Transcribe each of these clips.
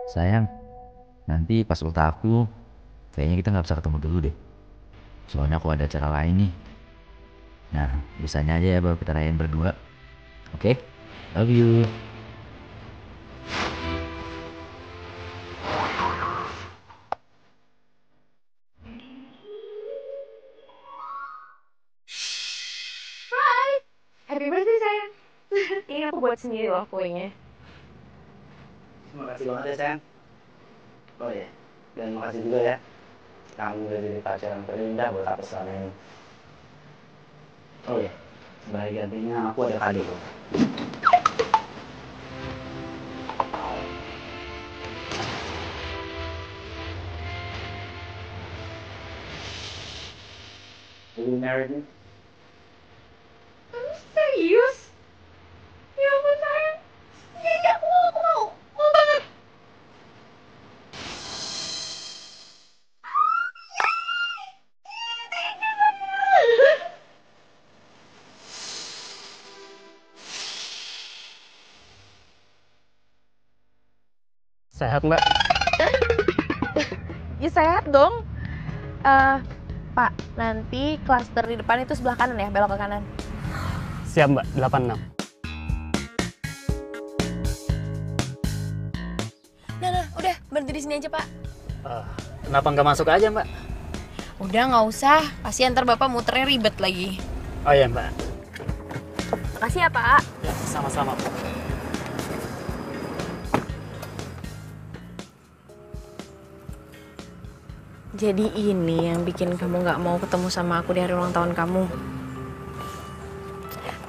Sayang, nanti pas ulta aku, kayaknya kita nggak bisa ketemu dulu deh. Soalnya aku ada acara lain nih. Nah, bisanya aja ya baru kita rayain berdua. Oke? Love you. Hai, happy birthday sayang. Ini aku buat sendiri loh kuenya. Terima kasih banget ya sayang. Oh iya, dan makasih juga ya. Kamu udah jadi pacar yang terindah buat aku selama ini. Oh iya, sebagai gantinya aku ada kado. Will you marry me? Serius? Ya ampun sayang. Iya, aku mau. Mau banget. Sehat mbak? Ya sehat dong. Eh, Pak, nanti klaster di depan itu sebelah kanan ya, belok ke kanan. Siap mbak, 86. Nah, udah berhenti di sini aja Pak. Kenapa nggak masuk aja mbak? Udah nggak usah, pasti ntar Bapak muternya ribet lagi. Oh iya mbak. Makasih ya Pak. Ya, sama-sama mbak. Jadi ini yang bikin kamu nggak mau ketemu sama aku di hari ulang tahun kamu.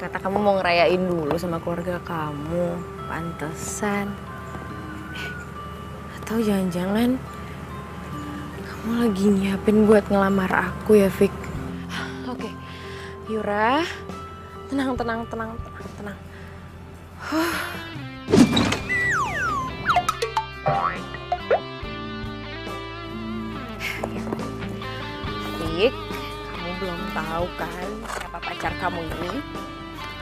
Kata kamu mau ngerayain dulu sama keluarga kamu, pantesan. Atau jangan-jangan kamu lagi nyiapin buat ngelamar aku ya, Vic? Oke, Yura, tenang. Vic, kamu belum tahu kan siapa pacar kamu ini?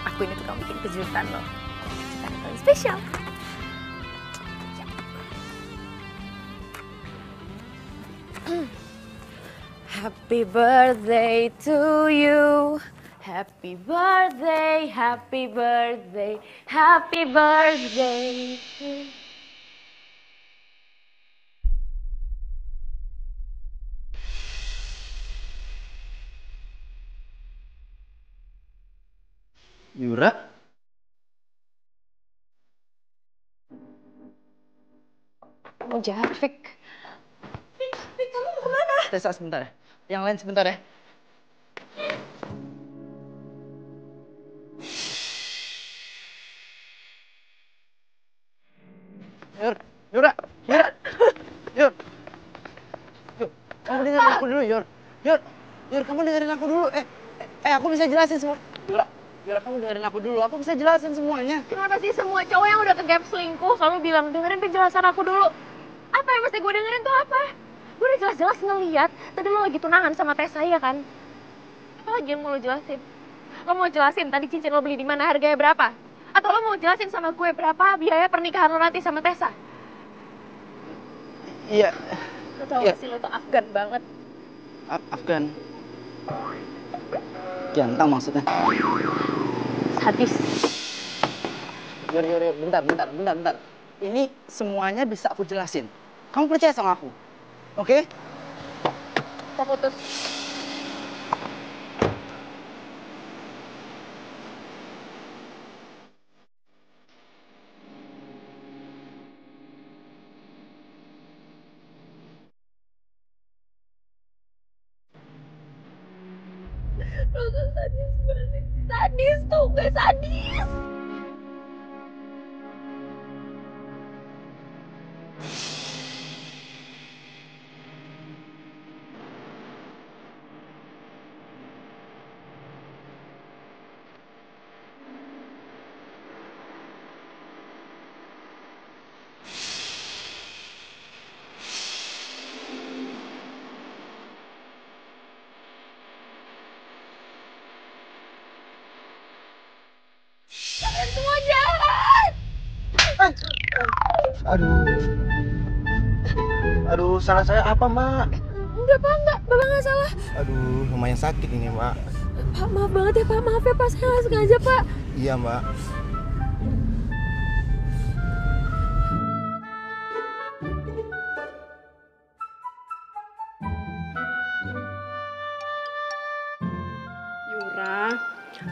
Aku ini tuh kamu bikin kejutan loh. Kejutan yang paling spesial. Happy birthday to you. Happy birthday, happy birthday, happy birthday. Yura? Kamu jahat, Vic. Vic, kamu mau kemana? Tessa sebentar ya. Yang lain sebentar ya. Yur, Yura, Yura, Yur, Yur, kamu dengerin aku dulu, Yur, Yur, kamu dengerin aku dulu. Aku bisa jelasin semua. Yura, kamu dengerin aku dulu. Aku bisa jelasin semuanya. Kenapa sih semua cowok yang udah ke gap selingkuh selalu bilang dengerin penjelasan aku dulu? Apa yang mesti gue dengerin tuh apa? Gue udah jelas-jelas ngeliat tadi lo lagi tunangan sama Tessa ya kan? Apa lagi yang mau lo jelasin? Lo mau jelasin tadi cincin lo beli di mana, harganya berapa? Atau lo mau jelasin sama gue berapa biaya pernikahan lo nanti sama Tessa? Iya. Lo tau gak sih lo tuh Afgan banget. Afgan. Ganteng maksudnya. Sadis. Yur, bentar. Ini semuanya bisa aku jelasin. Kamu percaya sama aku? Oke? Kita putus. Lo tuh sadis banget. Sadis tuh, gak sadis. Kalian semua jahat. Aduh. Aduh, salah saya apa, Mak? Enggak, Pak, enggak. Bapak nggak salah. Aduh, lumayan sakit ini, Mak. Pak, maaf banget ya, Pak. Maaf ya, Pak. Saya nggak sengaja, Pak. Iya, Mbak. Yura,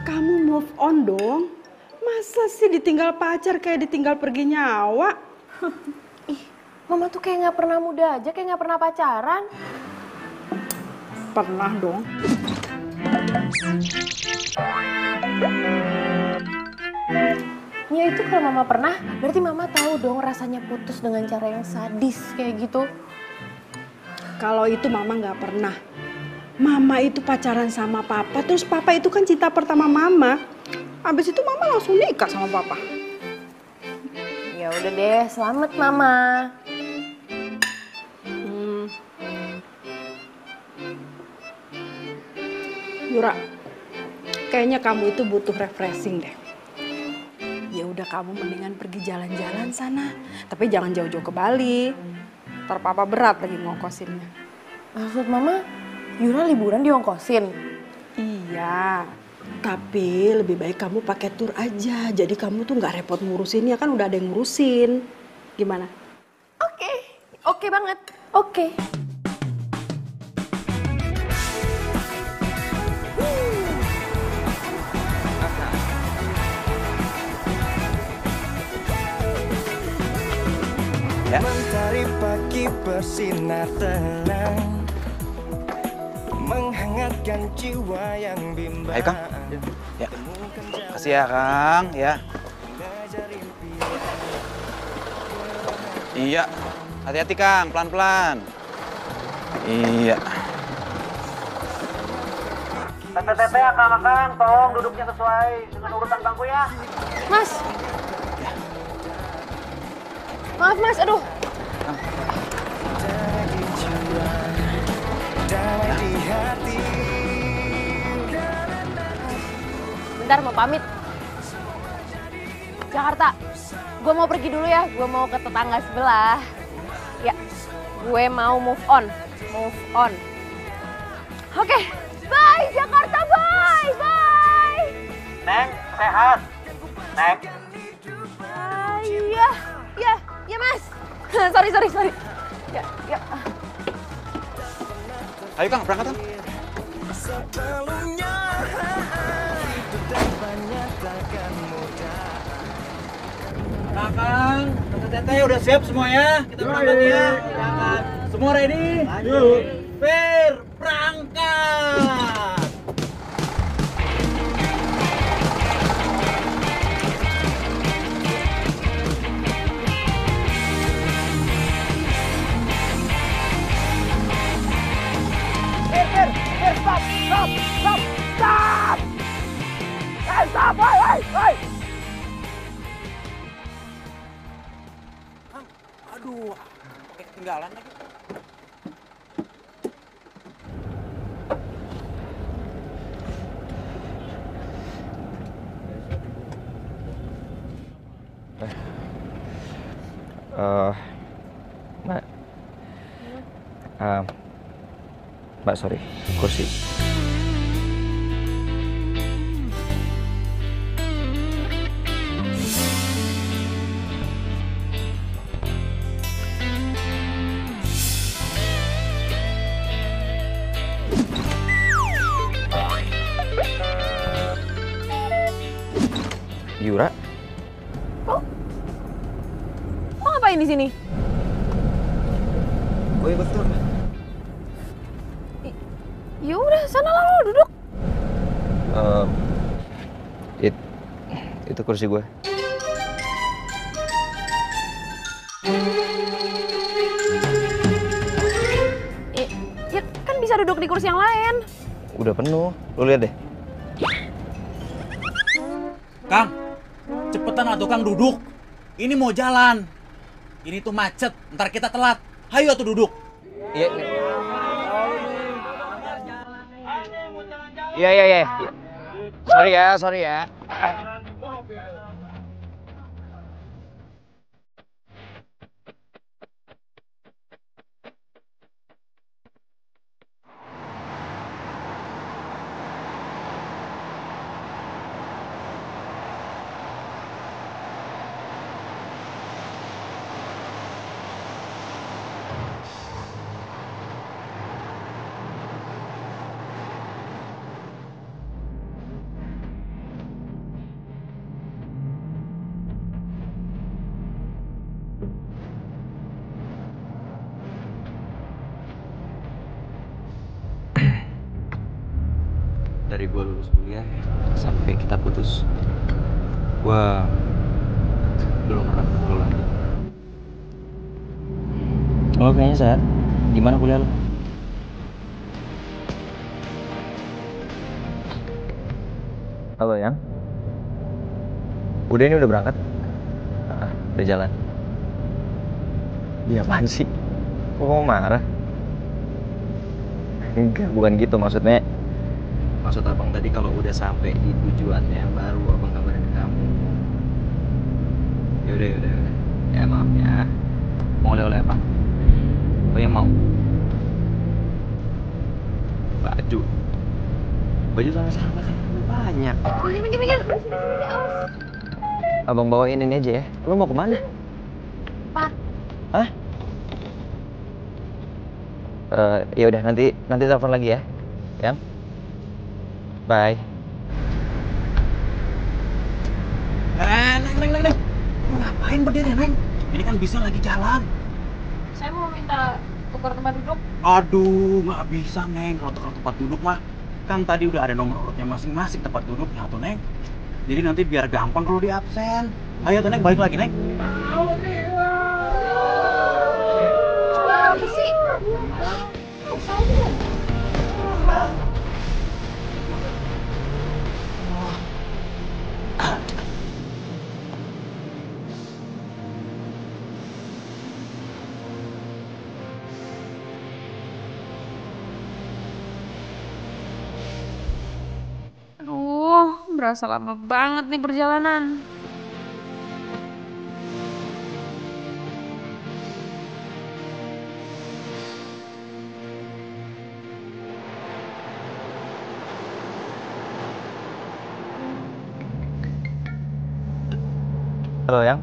kamu move on dong. Masa sih ditinggal pacar kayak ditinggal pergi nyawa? Ih, Mama tuh kayak nggak pernah muda aja, kayak nggak pernah pacaran. Pernah dong. Ya itu kalau Mama pernah, berarti Mama tahu dong rasanya putus dengan cara yang sadis kayak gitu. Kalau itu mama nggak pernah. Mama itu pacaran sama papa, terus papa itu kan cinta pertama mama. Habis itu mama langsung nikah sama papa. Ya udah deh, selamat Mama. Yura, kayaknya kamu itu butuh refreshing deh. Ya udah kamu mendingan pergi jalan-jalan sana, tapi jangan jauh-jauh ke Bali. Ntar papa berat lagi ngongkosinnya. Maksud Mama, Yura liburan diongkosin? Iya, tapi lebih baik kamu pakai tur aja. Jadi kamu tuh nggak repot ngurusinnya, kan udah ada yang ngurusin. Gimana? Oke, oke banget, oke. Ya. Mentari pagi bersinar tenang, menghangatkan jiwa yang bimbang. Ayo, Kang. Ya. Kasih ya, Kang. Ya. Iya. Hati-hati, Kang. Pelan-pelan. Iya. Tete Kang, tolong duduknya sesuai dengan urutan bangku ya. Mas. Maaf Mas, aduh. Bentar mau pamit. Jakarta, gue mau pergi dulu ya, gue mau ke tetangga sebelah. Ya, gue mau move on. Oke, bye Jakarta, bye. Neng, sehat. Neng. Iya Mas. sorry. Ya. Ayo, Kang, berangkat, Kang. Sebelumnya hidup dan banyak takkan mudah. Kang, Tete udah siap semuanya? Kita berangkat ya. Berangkat. Semua ready? Yuk. Fir, berangkat. Stop! Hey! Aduh, pakai ketinggalan lagi. Mbak. Mbak, sorry, kursi. Yura, Lo ngapain di sini? Gue ikut tur. Ya udah, sana lah lo duduk. itu kursi gue. Ya kan bisa duduk di kursi yang lain. Udah penuh, lu lihat deh. Kang, cepetan atuh Kang duduk. Ini mau jalan. Ini tuh macet, ntar kita telat. Hayo atuh duduk. Iya. Iya. Sorry ya. dari gue lulus kuliah sampai kita putus, gue belum pernah ketemu lagi. Lo kayaknya saat di mana kuliah lo? Halo Yang, udah berangkat? Udah jalan. Dia apaan sih? Kok kamu marah? Enggak, bukan gitu maksudnya. Maksud abang tadi kalau udah sampai di tujuannya baru abang kabarin ke kamu. Yaudah. Ya maaf ya. Mau oleh-oleh apa? Apa yang mau? Baju. Baju sama-sama kan banyak. Minggir. Abang bawain ini aja ya. Lo mau kemana? Pak. Hah? Ya udah nanti telepon lagi ya. Yang. Bye. Neng. Ngapain berdiri, Neng? Ini kan bisa lagi jalan. Saya mau minta tukar tempat duduk. Aduh, nggak bisa, Neng. Kalau tukar tempat duduk mah, kan tadi udah ada nomor urutnya masing-masing tempat duduknya tuh, Neng. Jadi nanti biar gampang kalau di absen. Ayo tuh, Neng, balik lagi, Neng. Apa sih? Aduh, berasa lama banget nih perjalanan. Halo Yang.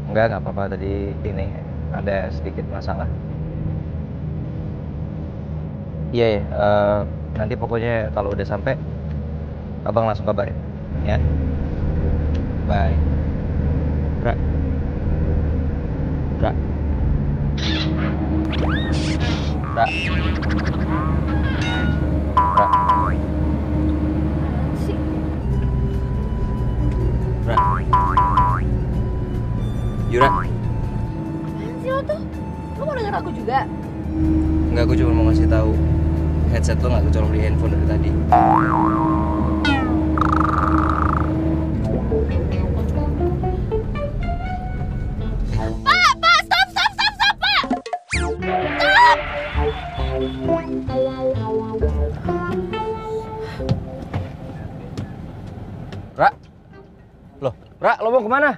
Enggak apa-apa, tadi ini ada sedikit masalah. Iya, nanti pokoknya kalau udah sampai abang langsung kabarin ya. Bye. Ra. Yura. Apaan sih lo tuh? Lo mau denger aku juga? Enggak, aku cuma mau ngasih tahu headset lo nggak kecolok di handphone dari tadi. Pak, stop, Pak! Stop! Ra, lo mau kemana?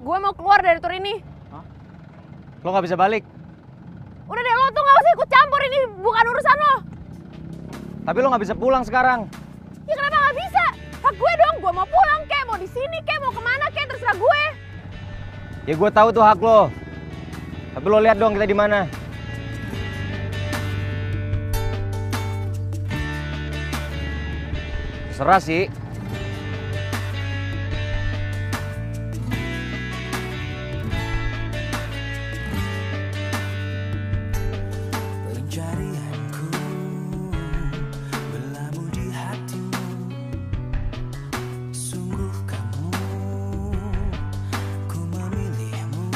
Gue mau keluar dari tur ini. Lo nggak bisa balik. Udah deh, lo tuh gak usah ikut campur, ini bukan urusan lo. Tapi lo nggak bisa pulang sekarang. Ya kenapa gak bisa? Hak gue dong, gue mau pulang kek, mau di sini kek, mau kemana kek, terserah gue. Ya gue tahu tuh hak lo. Tapi lo lihat dong kita di mana. Terserah sih. Pencarianku berlabuh di hatimu. Sungguh kamu, ku memilihmu,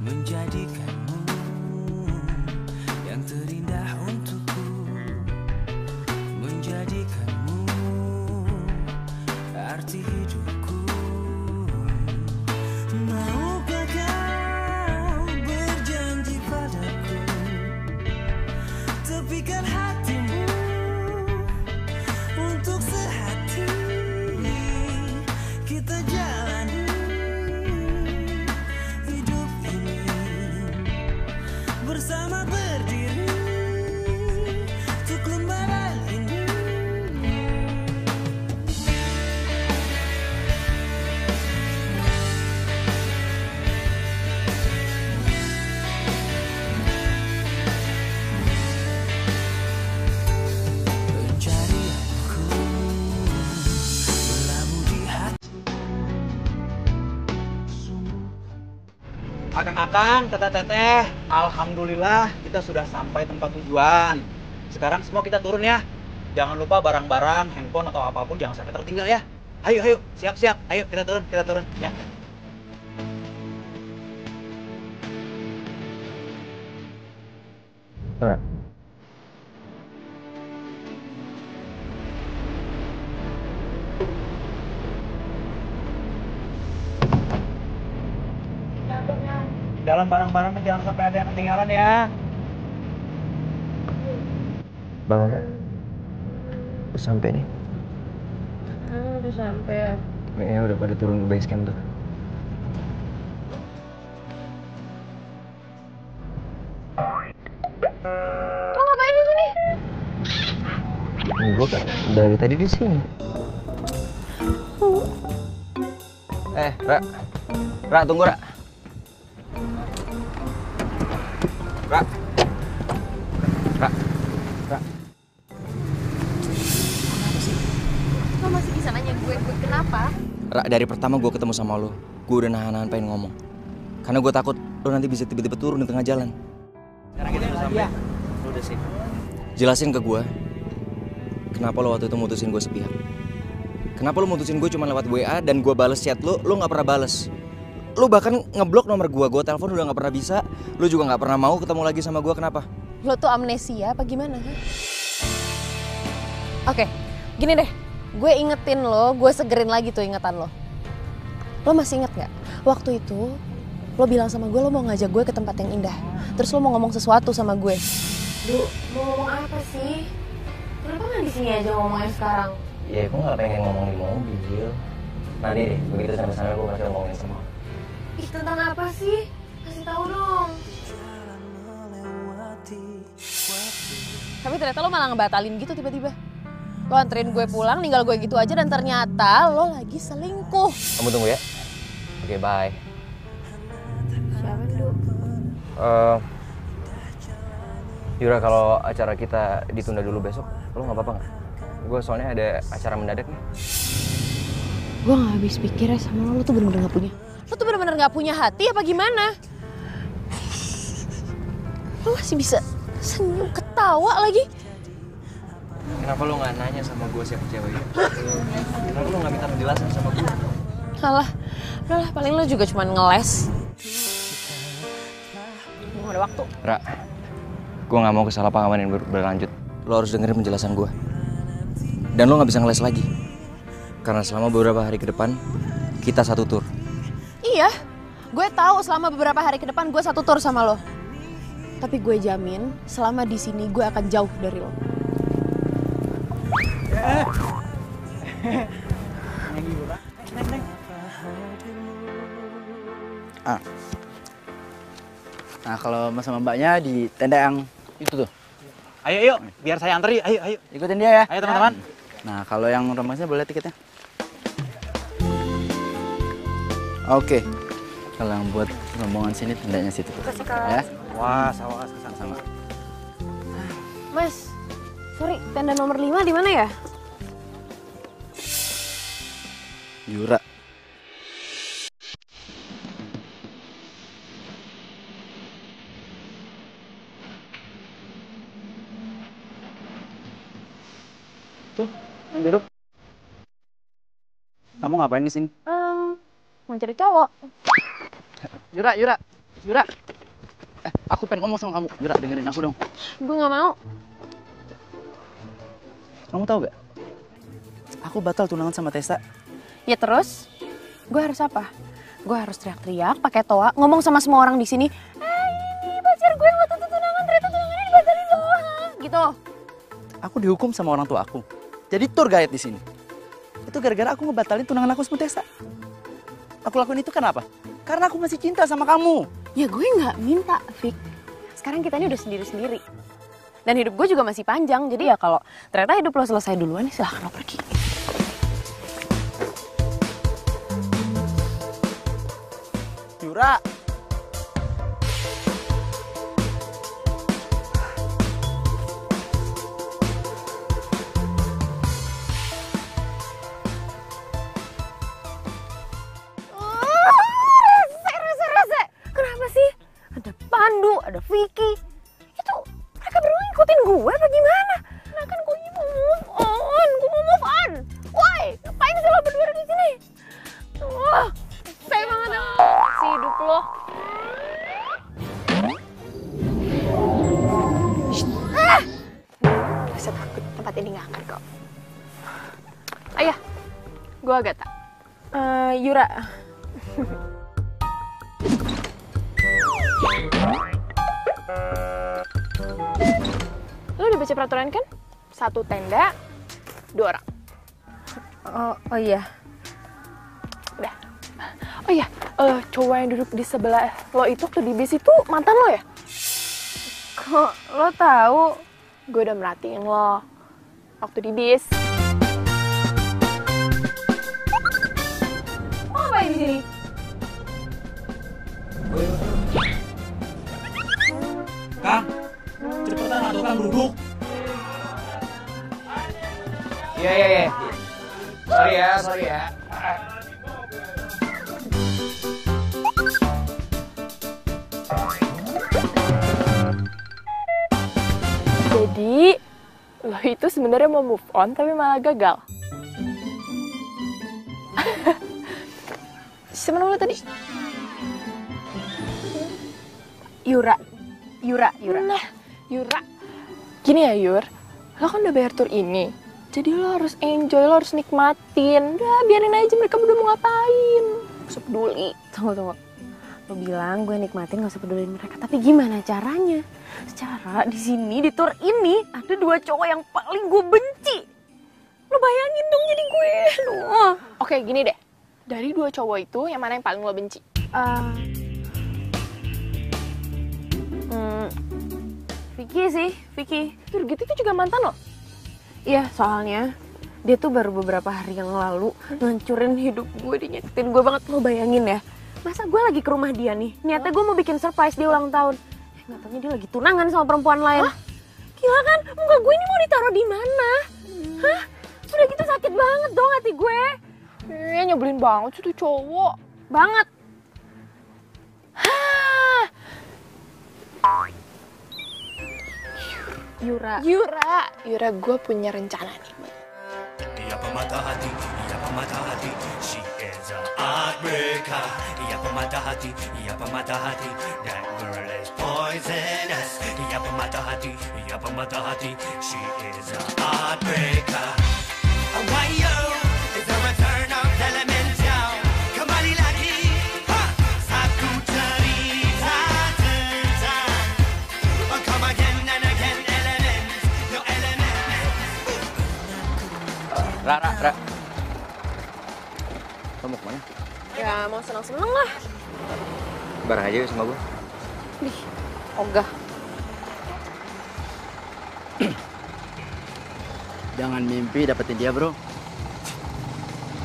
menjadikanmu yang terindah untukku, menjadikanmu Akang-akang, teteh-teteh, alhamdulillah kita sudah sampai tempat tujuan. Sekarang semua kita turun ya. Jangan lupa barang-barang, handphone atau apapun jangan sampai tertinggal ya. Ayo, ayo, siap-siap. Ayo kita turun ya. Dalam barang-barangnya jangan sampai ada yang ketinggalan ya. Bang, udah sampai nih. Udah sampai. Kayaknya udah pada turun ke base camp tuh. Lo ngapain di sini? Gue kan dari tadi di sini. Ra, tunggu Ra. Ra. Lo masih bisa nanya gue kenapa? Ra, dari pertama gue ketemu sama lo, gue udah nahan-nahan pengen ngomong. Karena gue takut lo nanti bisa tiba-tiba turun di tengah jalan. Sekarang kita udah sampai. Lu udah sih. Jelasin ke gue, kenapa lo waktu itu mutusin gue sepihak. Kenapa lo mutusin gue cuma lewat WA dan gue bales chat lo nggak pernah bales. Lo bahkan ngeblok nomor gue telepon udah nggak pernah bisa. Lo juga nggak pernah mau ketemu lagi sama gue, kenapa? Lo tuh amnesia apa gimana? Oke, gini deh. Gue ingetin lo, gue segerin lagi tuh ingatan lo. Lo masih inget gak? Waktu itu lo bilang sama gue lo mau ngajak gue ke tempat yang indah. Terus lo mau ngomong sesuatu sama gue. Du, mau ngomong apa sih? Kenapa nggak di sini aja ngomongnya sekarang? Ya, gue nggak pengen ngomong di mobil. Nanti deh, begitu sampai sana gue pasti ngomongin sama lo. Ih, tentang apa sih? Kasih tahu dong. Tapi ternyata lo malah ngebatalin gitu tiba-tiba. Lo anterin gue pulang, ninggal gue gitu aja dan ternyata lo lagi selingkuh. Kamu tunggu ya. Oke, bye. Siapa, Du? Yura, kalau acara kita ditunda dulu besok, lo nggak apa-apa nggak? Gue soalnya ada acara mendadak nih. Gue gak habis pikir ya sama lo tuh bener-bener gak punya. Lo tuh bener-bener gak punya hati apa gimana? Lo masih bisa senyum ketawa lagi. Kenapa lo nggak nanya sama gue siapa ceweknya? Kenapa lo nggak minta penjelasan sama gue? Alah, udahlah paling lo juga cuma ngeles. Mau ada waktu. Ra, gue nggak mau kesalahpahaman yang berlanjut. Lo harus dengerin penjelasan gue. Dan lo nggak bisa ngeles lagi. Karena selama beberapa hari ke depan, kita satu tur. Iya, gue tahu selama beberapa hari ke depan gue satu tur sama lo. Tapi gue jamin selama di sini gue akan jauh dari lo. Nah, kalau mas sama mbaknya di tenda yang itu tuh. Ayo, ayo, biar saya antri. Ayo, ayo. Ikutin dia ya. Ayo teman-teman. Nah, kalau yang rombongannya boleh tiketnya. Oke. Kalau yang buat rombongan sini tendanya situ tuh. Ya. Wah, sawas kesana sama. Mas, sorry, tenda nomor 5 di mana ya? Yura. Tuh, duduk. Kamu ngapain di sini? Mau cari cowok. Yura. Aku pengen ngomong sama kamu. Yura, dengerin aku dong. Gue gak mau. Kamu tahu gak? Aku batal tunangan sama Tessa. Ya terus, gue harus apa? Gue harus teriak-teriak, pakai toa, ngomong sama semua orang di sini. Ini pacar gue waktu itu tunangan, ternyata tunangannya dibatalin loh, gitu. Aku dihukum sama orang tua aku. Jadi tour guide di sini. Itu gara-gara aku ngebatalin tunangan aku sama Tessa. Aku lakuin itu kenapa? Karena aku masih cinta sama kamu. Ya gue nggak minta, Fik. Sekarang kita ini udah sendiri-sendiri. Dan hidup gue juga masih panjang, jadi ya kalau ternyata hidup lo selesai duluan, ya silahkan lo pergi. Yura. Rese. Kenapa ada Vicky. Itu mereka berdua ngikutin gue apa gimana? Nah kan gue mau move on, gue mau move on. Why? Ngapain sih lo berdua di sini? Wah, saya banget si hidup lo. Gak usah takut, tempat ini gak akan kok. Ayah, gue Agatha. Yura. Lo udah baca peraturan kan? 1 tenda, 2 orang. Oh iya. Udah. Oh iya, cowok yang duduk di sebelah lo itu waktu di bis itu mantan lo ya? Kok lo tahu? Gue udah merhatiin lo waktu di bis. Lo ngapain di sini? Kang, cepetan atau Kang duduk. Iya. Sorry ya. Jadi, lo itu sebenarnya mau move on tapi malah gagal. Siapa nama lo tadi? Yura. Nah, Yura. Gini ya, Yur. Lo kan udah bayar tur ini. Jadi lo harus enjoy, lo harus nikmatin. Udah, biarin aja mereka berdua mau ngapain. Gak usah peduli. Tunggu. Lo bilang gue nikmatin gak usah peduliin mereka. Tapi gimana caranya? Secara di sini, di tour ini, ada 2 cowok yang paling gue benci. Lo bayangin dong jadi gue. Aduh. Oke, gini deh. Dari 2 cowok itu, yang mana yang paling lo benci? Vicky sih, Vicky. Yur, gitu itu juga mantan lo? Iya, soalnya dia tuh baru beberapa hari yang lalu ngancurin hidup gue, dia nyakitin gue banget. Lo bayangin ya, masa gue lagi ke rumah dia nih, niatnya gue mau bikin surprise dia ulang tahun. Nggak taunya dia lagi tunangan sama perempuan lain. Hah? Gila kan? Muka gue ini mau ditaruh di mana? Hah? Udah gitu sakit banget dong hati gue. Nyebelin banget sih tuh cowok. Banget. Yura, gue punya rencana nih. Ia pemata hati, she is a heartbreaker. Ia pemata hati, that girl is poisonous. Ia pemata hati, she is a heartbreaker. Why yo, it's a return of elemental. Kembali lagi, satu cerita tentang. Come again and again, elements, no element. Ra. Lo mau kemana? Ya mau seneng-seneng lah. Bareng aja yuk sama gue. Ogah. Jangan mimpi dapetin dia, bro.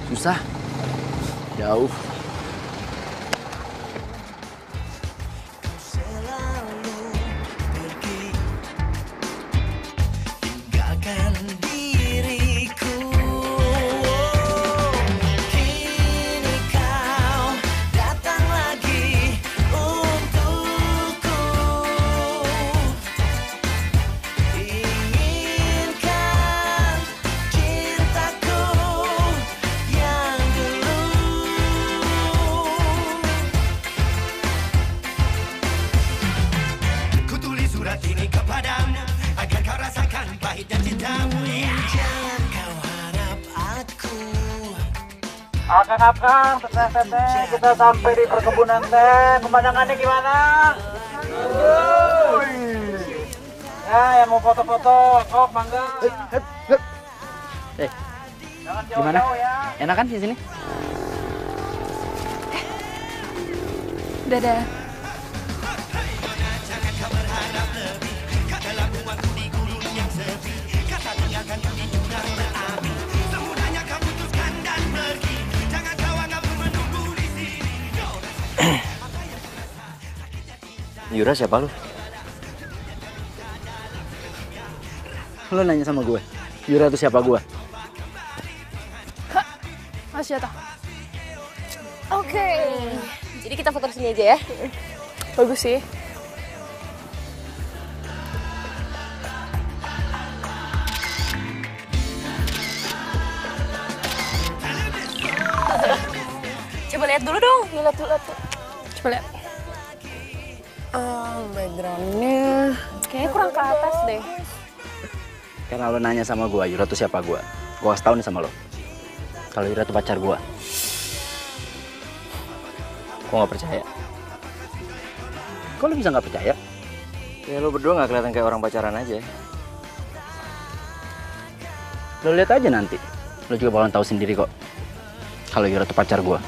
Susah. Jauh. Tinggalkan diriku. Kini kau datang lagi untukku. Inginkan cintaku yang dulu. Ku tulis surat ini kepadamu agar kau rasakan pahit dan cintamu. Jangan kau harap aku. Akang, teteh, kita sampai di perkebunan teh. Pemandangannya gimana? Ya, yang mau foto-foto, sok mangga. Jangan Gimana? jauh-jauh ya. Enak kan di sini? Dadah. Yura siapa lu? Lo nanya sama gue, Yura itu siapa gue? Masih jatuh. Oke. Jadi kita foto di sini aja ya. Bagus sih. Coba lihat dulu dong. Lihat dulu tuh. Coba lihat. Backgroundnya kayaknya kurang ke atas deh. Karena lo nanya sama gue, Yura tuh siapa gue? Gue kasih tau nih sama lo. Kalau Yura tuh pacar gue. Gue gak percaya. Kok lo bisa gak percaya? Ya lo berdua gak kelihatan kayak orang pacaran aja. Lo lihat aja nanti. Lo juga bakalan tahu sendiri kok. Kalau Yura tuh pacar gue.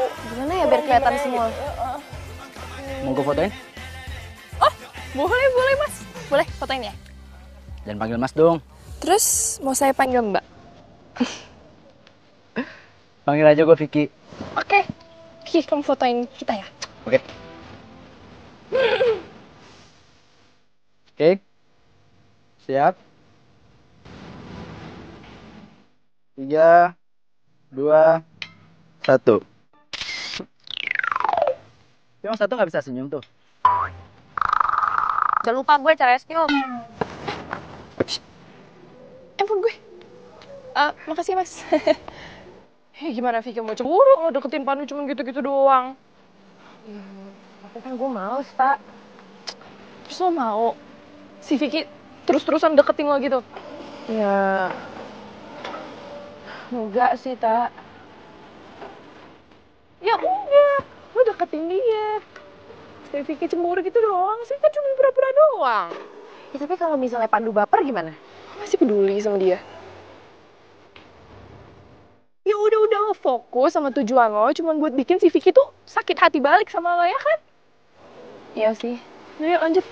Gimana ya biar kelihatan semua? Mau gue fotoin? Oh, boleh mas. Boleh fotoin ya? Jangan panggil mas dong. Terus mau saya panggil mbak? Panggil aja gue Vicky. Oke. Vicky, kamu fotoin kita ya? Oke. Oke. Siap. 3, 2, 1. Yang satu nggak bisa senyum tuh. Jangan lupa gue cara senyum. Handphone gue. Makasih mas. Gimana Vicky mau cemburu? Lo deketin Pandu cuma gitu-gitu doang. Tapi kan gue males, tak. Terus lo mau si Vicky terus-terusan deketin lo gitu? Ya, enggak sih, tak. Ya enggak, lo deketin dia. Si Vicky cemburu gitu doang sih, kan cuma pura-pura doang. Ya tapi kalau misalnya Pandu baper gimana? Masih peduli sama dia? Ya udah lo fokus sama tujuan lo, cuma buat bikin si Vicky tuh sakit hati balik sama lo, ya kan? Iya sih. Nah, yuk lanjut.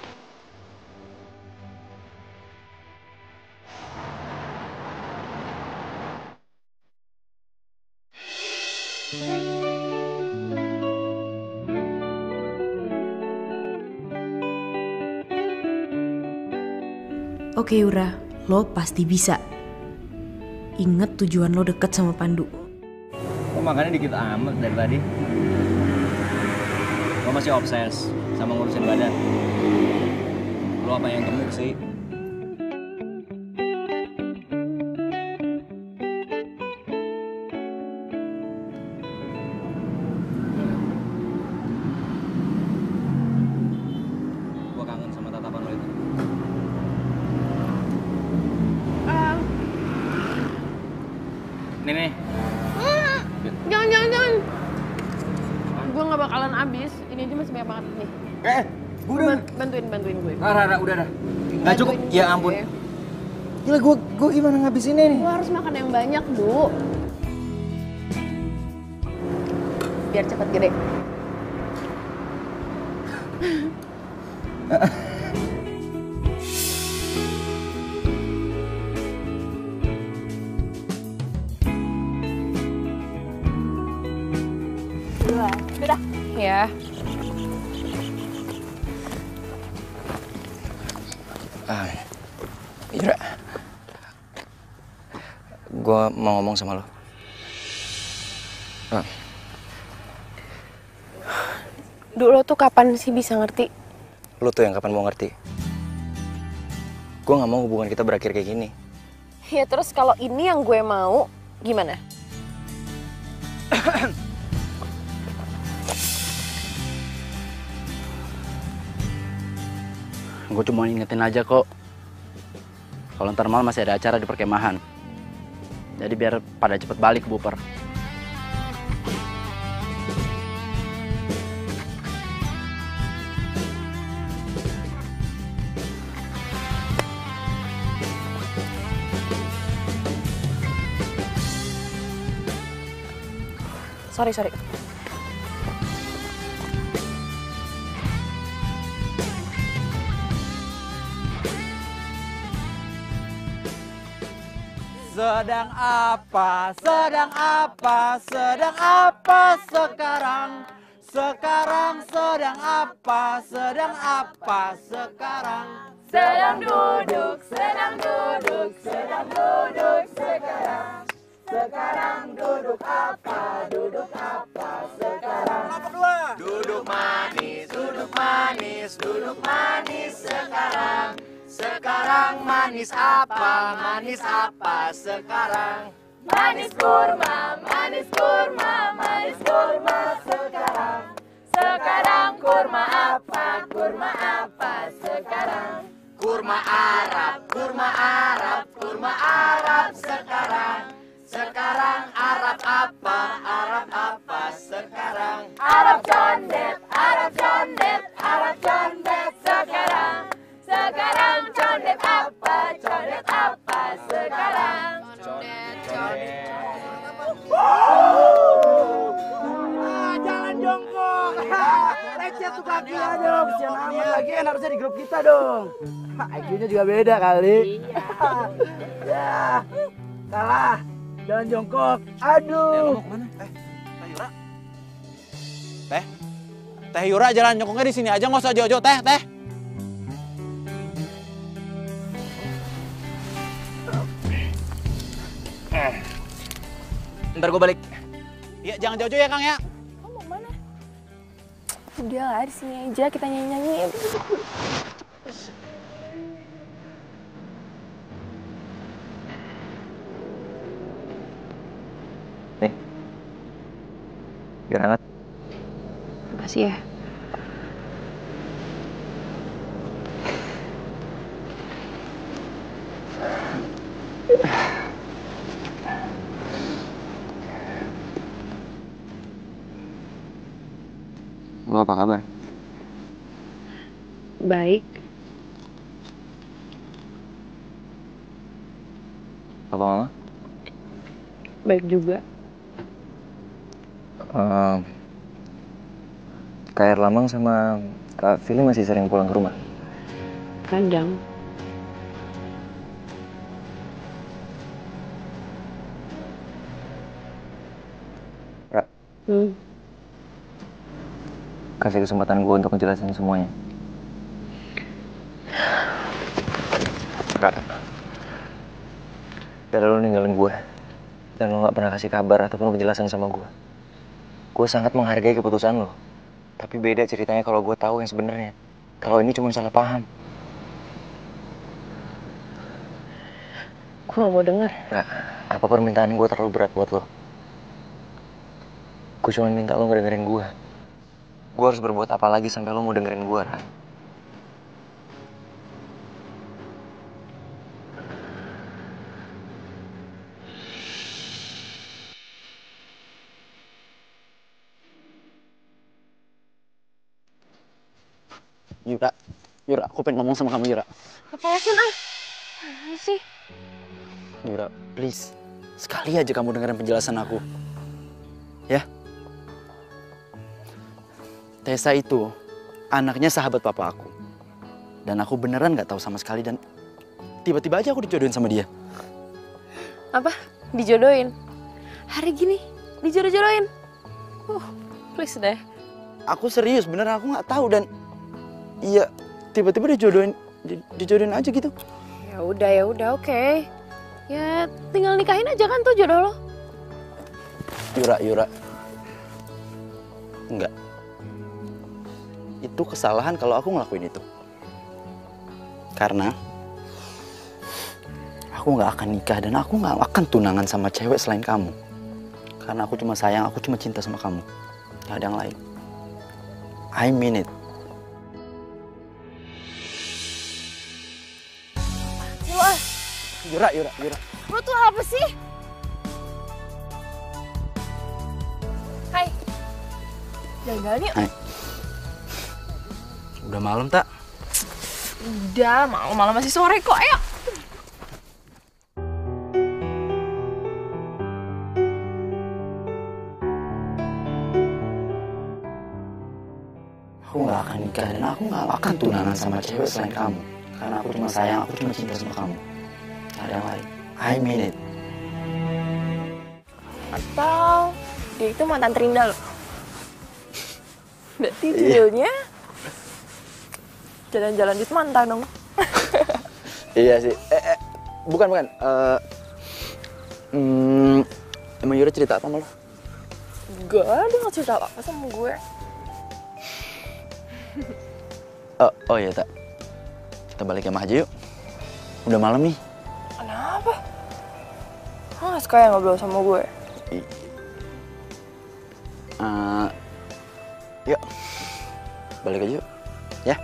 Oke Yura, lo pasti bisa. Ingat tujuan lo deket sama Pandu. Kok makannya dikit amat dari tadi? Lo masih obses sama ngurusin badan. Lo apa yang gemuk sih? Gue kangen sama tatapan lo itu. Nih. Jangan. Gue gak bakalan abis. Ini aja masih banyak banget nih. Gue udah. Bantuin gue. Rara, udah dah. Gak cukup. Ya ampun. Gila, gue gimana ngabisinnya nih? Gue harus makan yang banyak, Bu. Biar cepet gede. Udah. Ya. Yura, gue mau ngomong sama lo. Dulu tuh kapan sih bisa ngerti? Lo tuh yang kapan mau ngerti. Gue gak mau hubungan kita berakhir kayak gini. Ya terus kalau ini yang gue mau, gimana? Gue cuma ingetin aja kok. Kalau ntar malam masih ada acara di perkemahan. Jadi biar pada cepet balik ke Buper. Sorry. Sedang apa sekarang? Sekarang sedang apa sekarang? Sedang duduk sekarang. Sekarang duduk apa sekarang? Nomor 2. Duduk manis, duduk manis, duduk manis sekarang. Sekarang manis apa sekarang? Manis kurma, manis kurma, manis kurma sekarang. Sekarang kurma apa sekarang? Kurma Arab, kurma Arab, kurma Arab sekarang. Sekarang Arab apa sekarang? Arab condet, Arab condet, Arab condet sekarang. Sekarang condet apa sekarang? Jalan jongkok. Lecet tuh kaki aja loh. Kesian amat lagi harusnya di grup kita dong. IQ-nya juga beda kali. Ya, kalah. Jalan jongkok. Aduh. Teh Yura. Teh Yura jalan jongkoknya di sini aja, nggak usah jauh-jauh. Teh. Ntar gue balik. Iya, jangan jauh-jauh ya Kang ya. Kamu mau mana? Udah lah, di sini aja kita nyanyi-nyanyi. Nih. Biar hangat. Makasih ya. Lo apa kabar? Baik. Papa Mama? Baik juga. Kak Erlamang sama Kak Fili masih sering pulang ke rumah? Kadang. Ra, kasih kesempatan gue untuk ngejelasin semuanya. Ra, dari lo ninggalin gue dan lo gak pernah kasih kabar ataupun penjelasan sama gue sangat menghargai keputusan lo. Tapi beda ceritanya kalau gue tahu yang sebenarnya. Kalau ini cuma salah paham. Gue gak mau denger. Ra, apa permintaan gue terlalu berat buat lo? Gue cuma minta lo ngedengerin gue. Gue harus berbuat apa lagi sampai lo mau dengerin gue, Ra? Yura, aku pengen ngomong sama kamu, Yura. Lepasin ah. Mana sih? Yura, please. Sekali aja kamu dengerin penjelasan aku. Ya? Tessa itu anaknya sahabat papa aku. Dan aku beneran gak tahu sama sekali dan tiba-tiba aja aku dijodohin sama dia. Apa? Dijodohin? Hari gini? Dijodoh-jodohin? Please deh. Aku serius, beneran aku gak tahu dan iya, tiba-tiba dijodohin aja gitu. Ya udah, oke. Ya tinggal nikahin aja kan tuh jodoh lo. Yura. Enggak. Itu kesalahan kalau aku ngelakuin itu. Karena aku nggak akan nikah dan aku nggak akan tunangan sama cewek selain kamu. Karena aku cuma sayang, aku cuma cinta sama kamu. Gak ada yang lain. I mean it. Yura. Lo tuh apa sih? Hai. Jalan-jalan yuk. Hai. Udah malam, tak? Udah, malam-malam masih sore kok. Ayo. Aku nggak akan nikah dan aku nggak akan tunangan sama cewek selain kamu. Karena aku cuma sayang, aku cuma cinta sama kamu. Gak ada yang lain. I mean it. Atau dia itu mantan Trinda loh. Berarti judulnya jalan-jalan di mantan dong. Iya sih. Bukan. Emang Yura cerita apa sama lo? Gak, dia gak cerita apa-apa sama gue. Oh iya, Tak. Kita balik ke rumah aja yuk. Udah malam nih. Kenapa? Nggak suka ya ngobrol sama gue? Yuk. Balik aja yuk. Ya.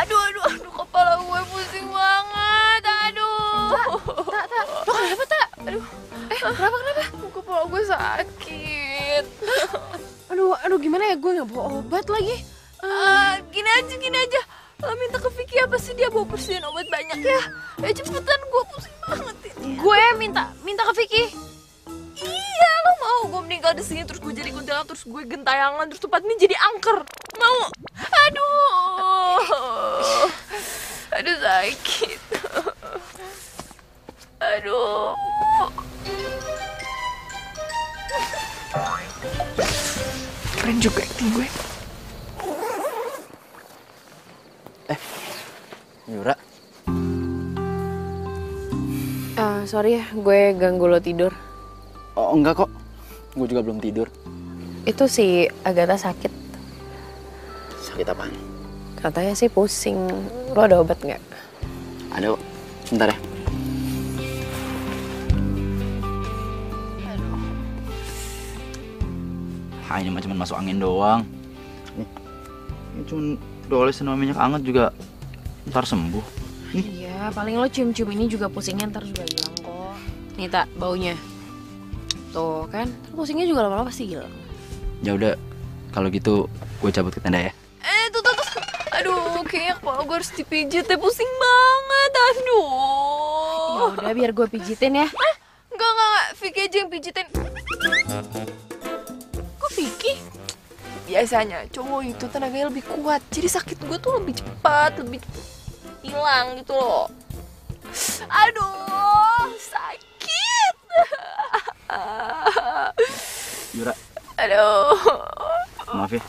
Aduh, kepala gue pusing banget. Aduh. Tak. Lo kenapa, Tak? Aduh. Kenapa? Kepala gue sakit. Aduh, gimana ya? Gue nggak bawa obat lagi. Gini aja. Lo minta ke Vicky apa sih? Dia bawa persediaan obat banyak ya. Cepetan, gue pusing banget ini. Gue minta ke Vicky. Iya, lo mau gue meninggal di sini terus gue jadi kuntilanak terus gue gentayangan terus tempat ini jadi angker. Mau? Aduh sakit. Aduh. Keren juga acting gue. Yura. Sorry ya, gue ganggu lo tidur. Oh enggak kok. Gue juga belum tidur. Itu si Agatha sakit. Sakit apaan? Katanya sih pusing. Lo ada obat nggak? Ada kok. Bentar ya. Ini mah cuma masuk angin doang. Ini cuma doles sama minyak hangat juga ntar sembuh. Iya, paling lo cium-cium ini juga pusingnya ntar juga hilang kok. Nih Tak, baunya. Tuh kan, pusingnya juga lama-lama pasti hilang. Ya udah, kalau gitu gue cabut ke tenda ya. Tuh. Aduh, kayaknya kepala gue harus dipijit deh, pusing banget. Aduh. Ya udah, biar gue pijitin ya. Enggak. Vicky aja yang pijitin. Kok Vicky? Biasanya cowok itu tenaganya lebih kuat, jadi sakit gue tuh lebih cepat, lebih hilang gitu loh. Aduh, sakit. Yura. Aduh. Maaf ya.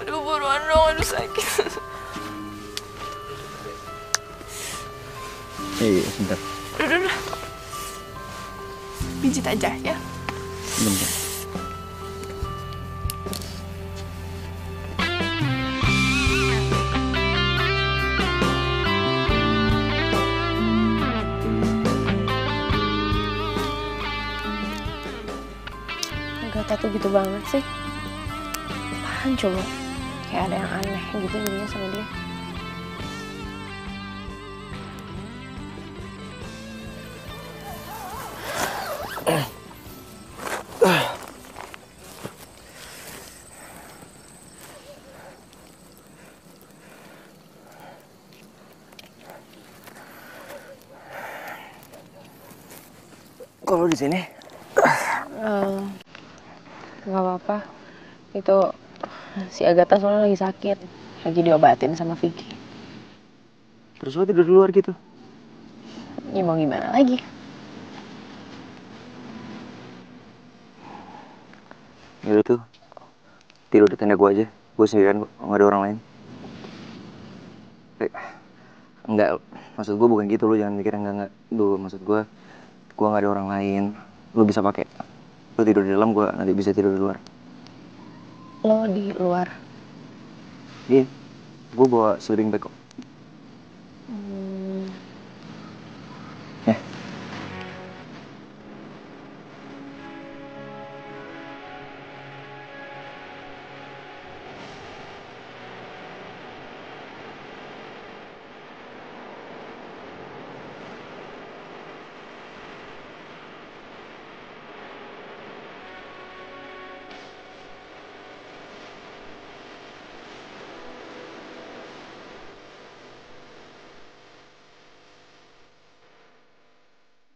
Aduh, buruan dong, aduh sakit. Iya, sebentar. Udah. Pijit aja ya. Bentar. Agatha tuh gitu banget sih. Apaan coba? Kayak ada yang aneh gitu jadinya sama dia. Kok lo di sini? Nggak apa-apa. Itu si Agatha soalnya lagi sakit, lagi diobatin sama Vicky. Terus lo tidur di luar gitu? Ya mau gimana lagi? Ya tuh, tidur di tenda gue aja. Gue sendirian kok, nggak ada orang lain. Enggak, maksud gue bukan gitu, lo jangan mikir enggak. Duh, maksud gue nggak ada orang lain. Lo bisa pakai. Lo tidur di dalam, gue nanti bisa tidur di luar. Lo di luar? Iya, gue bawa sleeping bag kok. Ya.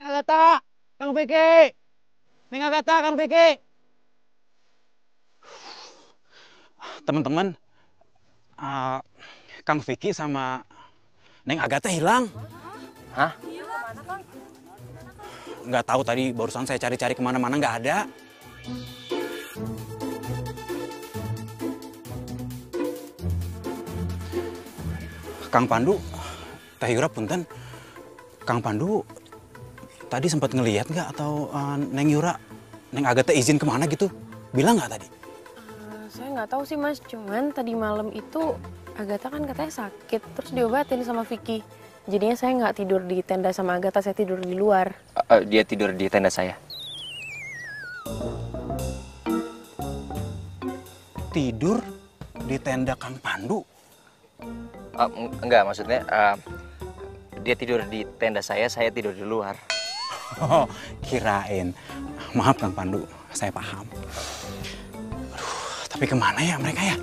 Agatha, Kang Vicky. Ning Agatha, Kang Vicky. Teman-teman, Kang Vicky sama Neng Agatha hilang. Hah? nggak tahu tadi barusan saya cari-cari kemana-mana nggak ada. Kang Pandu, Teh Yura punten. Kang Pandu tadi sempat ngelihat nggak atau Neng Yura, Neng Agatha izin kemana gitu? Bilang nggak tadi? Saya nggak tahu sih Mas, cuman tadi malam itu Agatha kan katanya sakit, terus diobatin sama Vicky. Jadinya saya nggak tidur di tenda sama Agatha, saya tidur di luar. Dia tidur di tenda saya. Tidur di tenda Kang Pandu? Enggak, maksudnya dia tidur di tenda saya tidur di luar. Oh, kirain. Maaf Kang Pandu, saya paham. Aduh, tapi kemana ya mereka ya?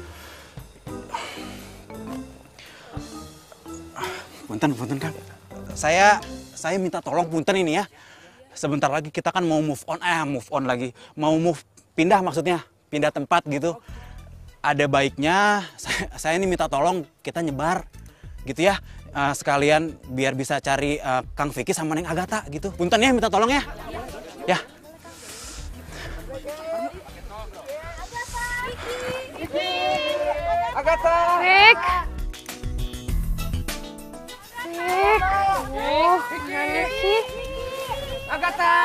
Punten Kang. Saya minta tolong punten ini ya. Sebentar lagi kita kan mau move on lagi. Mau pindah maksudnya, pindah tempat gitu. Ada baiknya saya ini minta tolong kita nyebar gitu ya. Sekalian biar bisa cari Kang Vicky sama Neng Agatha gitu. Punten ya, minta tolong ya. Ya. Agatha. Vick! Vick! Gimana sih? Agatha.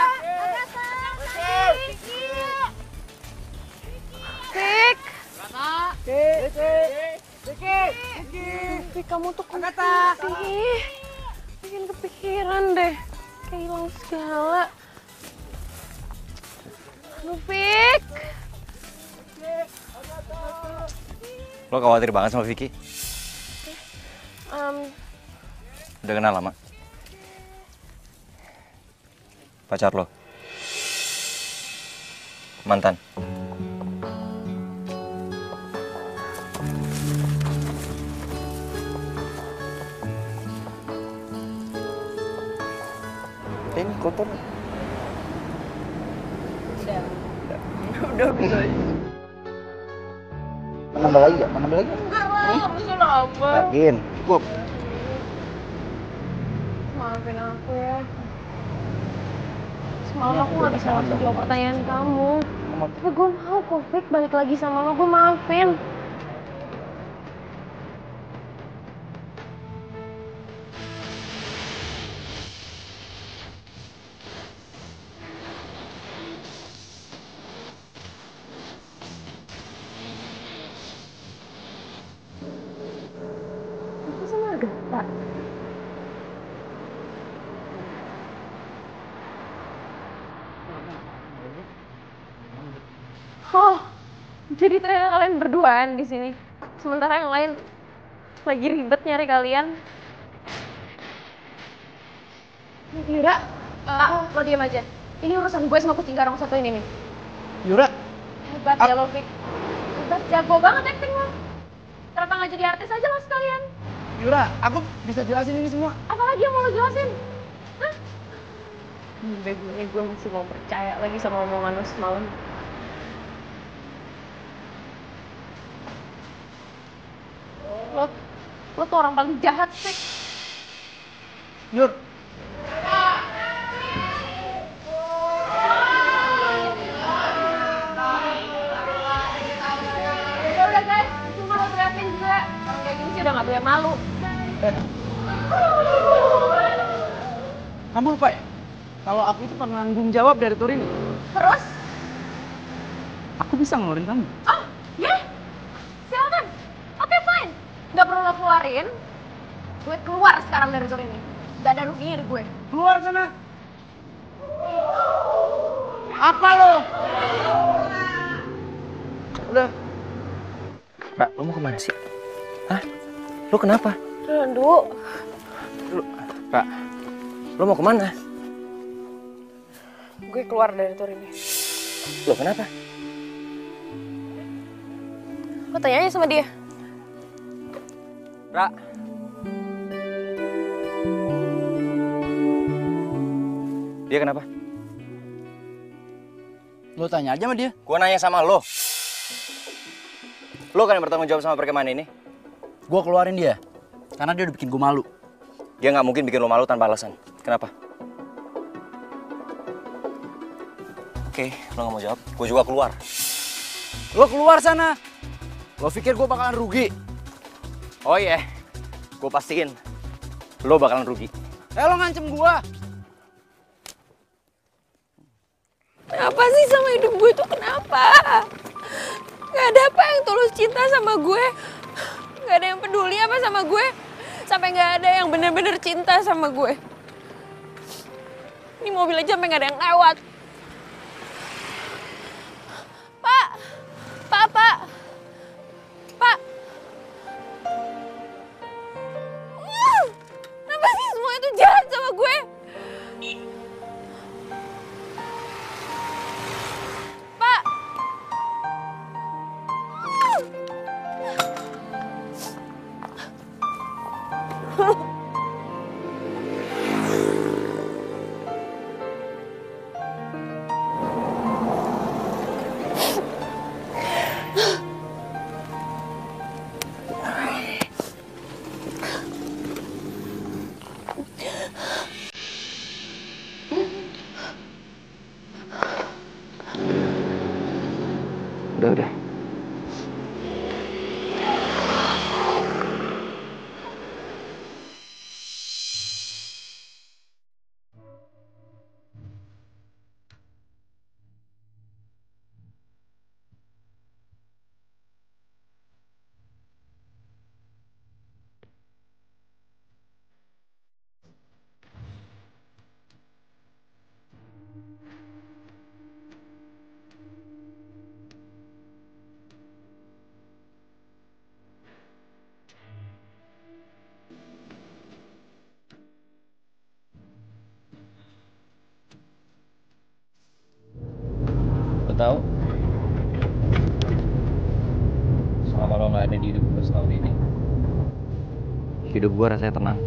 Vick! Vicky, kamu tuh Agatha. sih? Bikin kepikiran deh. Kayak hilang segala. Aduh, Vick. Lo khawatir banget sama Vicky? Udah kenal lama? Pacar lo? Mantan? Ini kotor. Udah bisa. Menambah lagi ya? Menambah lagi? Enggak lah, bisa lama. Yakin? Cukup. Maafin aku ya. Semalam aku gak bisa langsung jawab pertanyaan kamu. Tapi gue mau kok, Vick, balik lagi sama lo, gue maafin. Aku sama Agatha. Oh, jadi ternyata kalian berduaan di sini. Sementara yang lain lagi ribet nyari kalian. Yura, lo diam aja. Ini urusan gue sama kucing garong satu ini nih. Yura, Hebat ya lo, Vick. Hebat, jago banget acting lo. Kenapa nggak jadi artis aja lo sekalian? Yura, aku bisa jelasin ini semua. Apalagi yang mau lo jelasin? Hah? Begonya gue masih mau percaya lagi sama omongan lo semalam. Lo tuh orang paling jahat, Vick. Yur, Udah guys, cuma lo teriakin juga. Orang kayak gini sih udah gak punya malu. kamu lupa ya? Kalau aku itu penanggung jawab dari tur ini. Terus? Aku bisa ngeluarin kamu. Oh, ya? Silakan. Oke, fine. Gak perlu lo keluarin. Gue keluar sekarang dari tur ini. Gak ada ruginya di gue. Keluar sana. Apa lo? Udah. Pak, lo mau kemana sih? Hah? Lo kenapa? Aduh. Pak, lo mau kemana? Gue keluar dari tur ini. Lo kenapa? Lo tanya aja sama dia. Ra. Dia kenapa? Lo tanya aja sama dia. Gua nanya sama lo. Lo kan yang bertanggung jawab sama perkemahan ini. Gua keluarin dia. Karena dia udah bikin gue malu. Dia nggak mungkin bikin lo malu tanpa alasan. Kenapa? Oke, lo gak mau jawab, gue juga keluar. Lo keluar sana. Lo pikir gue bakalan rugi? Oh iya, gue pastiin lo bakalan rugi. Lo ngancem gue. Kenapa sih sama hidup gue tuh kenapa? Gak ada apa yang tulus cinta sama gue. Gak ada yang peduli apa sama gue. Sampai gak ada yang bener-bener cinta sama gue. Ini mobil aja sampai gak ada yang lewat. Pak! Pak! Pak! Pak! Kenapa sih semua itu jahat sama gue? Pak! Udah. Lo tau? Selama lo gak ada di hidup gue setahun ini, hidup gue rasanya tenang.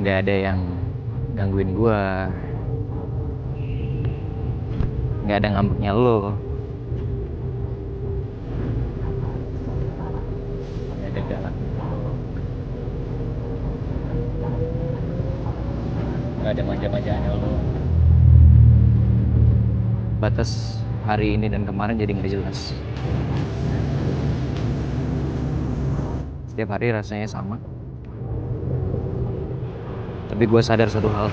Gak ada yang gangguin gue. Gak ada ngambeknya lo. Gak ada galak lo. Gak ada manja-manjaannya lo. Batas hari ini dan kemarin jadi nggak jelas. Setiap hari rasanya sama. Tapi gue sadar satu hal.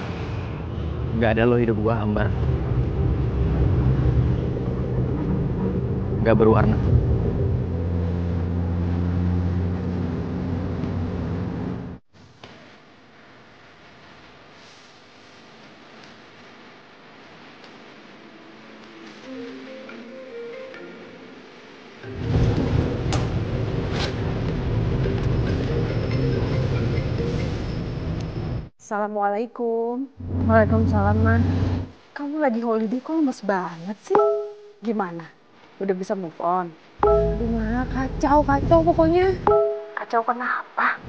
Nggak ada lo hidup gue hambar. Nggak berwarna. Assalamualaikum. Waalaikumsalam, Ma. Kamu lagi holiday kok lemes banget sih? Gimana? Udah bisa move on? Aduh, Ma, kacau pokoknya. Kacau kenapa?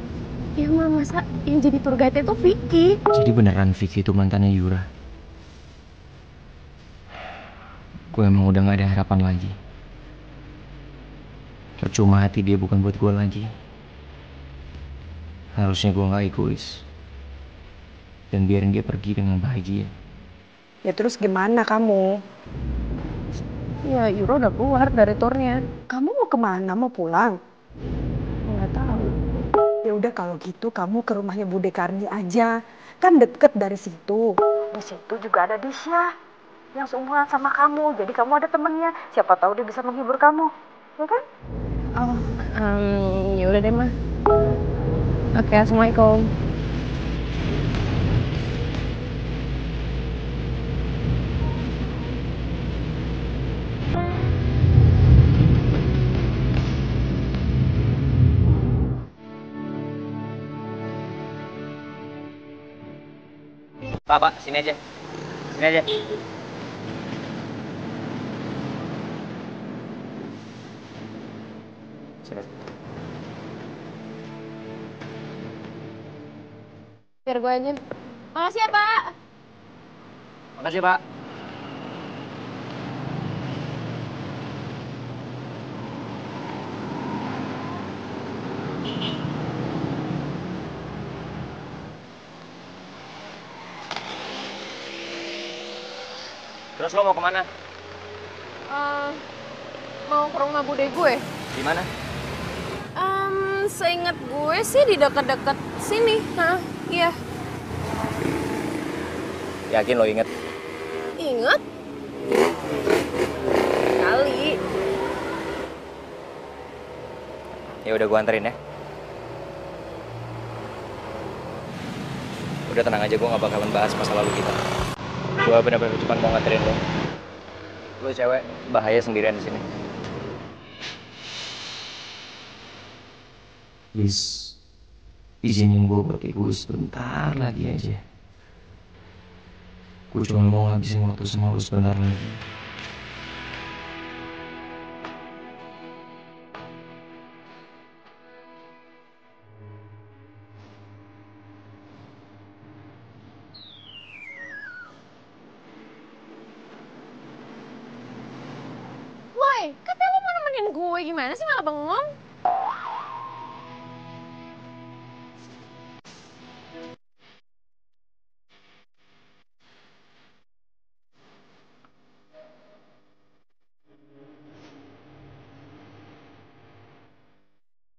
Ya, Ma, masa yang jadi tour guide itu Vicky? Jadi beneran Vicky itu mantannya Yura. Gue emang udah gak ada harapan lagi. Percuma hati dia bukan buat gue lagi. Harusnya gue gak egois. Dan biarin dia pergi dengan bahagia. Ya terus gimana kamu? Ya, Yura udah keluar dari tournya. Kamu mau kemana? Mau pulang? Nggak tahu. Ya udah kalau gitu kamu ke rumahnya Bude Karni aja. Kan deket dari situ. Di situ juga ada Disha yang seumuran sama kamu. Jadi kamu ada temennya. Siapa tahu dia bisa menghibur kamu. Ya kan? Oh, ya udah deh, Ma. Oke, Assalamualaikum. Pak, sini aja. Sini aja. Sini. Biar gue aja. Makasih ya, Pak. Makasih, Pak. Terus lo mau kemana? Mau ke rumah bude gue. Di mana? Seingat gue sih di dekat-dekat sini. Nah, iya. Yakin lo inget? Ingat? Kali. Ya udah gue anterin ya. Udah tenang aja, gue gak bakalan bahas masa lalu kita. Gue bener-bener cuma mau nganterin lo. Lo cewek, bahaya sendirian di sini. Please, izinin gue pergi gue sebentar lagi aja. Gue cuma mau ngabisin waktu sama lu sebentar lagi. Woi, katanya lo mau nemenin gue, gimana sih malah bengong?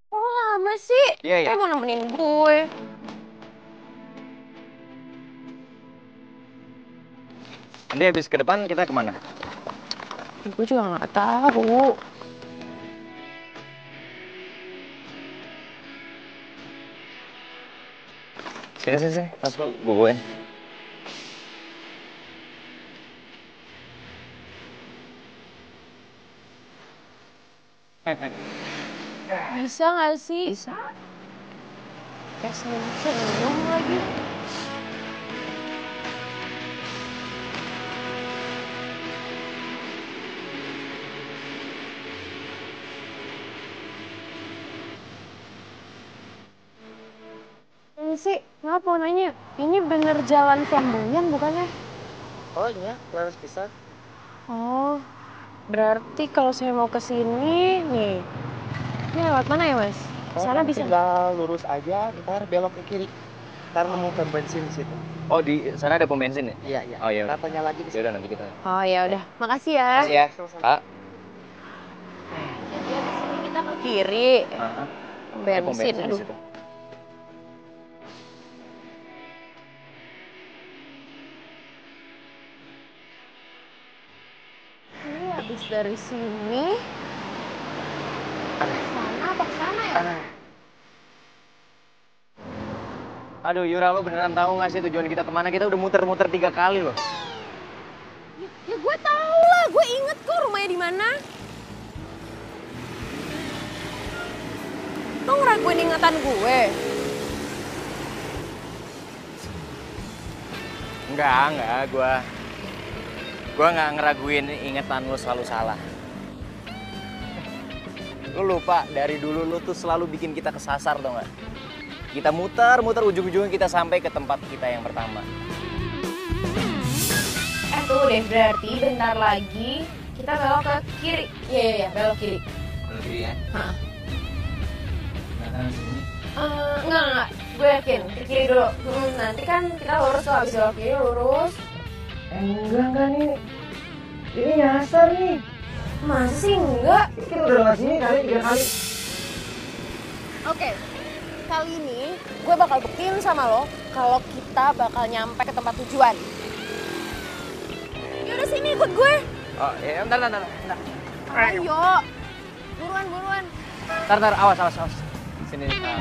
Kok lama sih? Iya, iya. Kayak mau nemenin gue. Nanti habis ke depan kita kemana? Gue juga gak tahu. Sini. Pas lo gue. Bisa gak sih? Bisa. Kayak senyum-senyum lagi. Ini sih, nggak mau nanya. Ini bener jalan Flamboyan bukannya? Oh iya, laras pisah. Oh, berarti kalau saya mau ke sini, nih. Ini lewat mana ya, Mas? Sana bisa. Tinggal lurus aja, ntar belok ke kiri. Ntar nemu pom bensin di situ. Oh, di sana ada pom bensin ya? Iya, iya. Oh iya. Ntar tanya lagi di situ. Yaudah nanti kita. Oh ya udah, makasih ya. Makasih ya. Kak. Jadi abis ini kita ke kiri. Ada pom Bensin, di aduh. situ. Ini habis dari sini. Sana apa ke sana ya? Aduh, Yura, lo beneran tahu nggak sih tujuan kita kemana? Kita udah muter-muter 3 kali loh. Ya gue tahu lah, gue inget kok rumahnya di mana. Lo ngeraguin ingatan gue? Enggak, gua nggak ngeraguin ingatan lo selalu salah. Lo lupa dari dulu lo tuh selalu bikin kita kesasar, tau nggak? Kita muter ujung-ujungnya kita sampai ke tempat kita yang pertama. Tuh deh, berarti bentar lagi kita belok ke kiri. Iya, belok kiri. Belok kiri ya? Hah. Nah, kan sini. Enggak. Gue yakin, ke kiri dulu. Nanti kan kita lurus tuh, habis belok kiri lurus. Enggak nih. Ini nyasar nih. Masa sih enggak? Kita udah lewat sini kali 3 kali. Oke, kali ini gue bakal buktiin sama lo kalau kita bakal nyampe ke tempat tujuan. Yaudah sini ikut gue. Oh, ya, bentar. Ayo, buruan. Bentar, awas. Sini. Ya.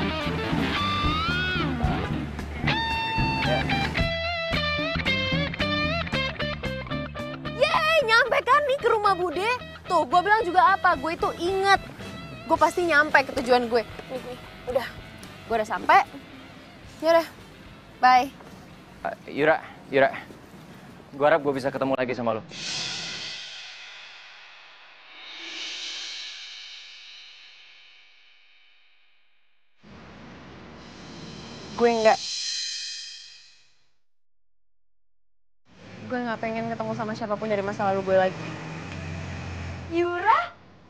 Yeay, nyampe kan nih ke rumah Bude. Tuh, gue bilang juga apa, gue itu inget. Gue pasti nyampe ke tujuan gue. Nih, udah. Gue udah sampai. Yaudah, bye. Yura. Gue harap gue bisa ketemu lagi sama lo. Gue nggak pengen ketemu sama siapapun dari masa lalu gue lagi. Yura?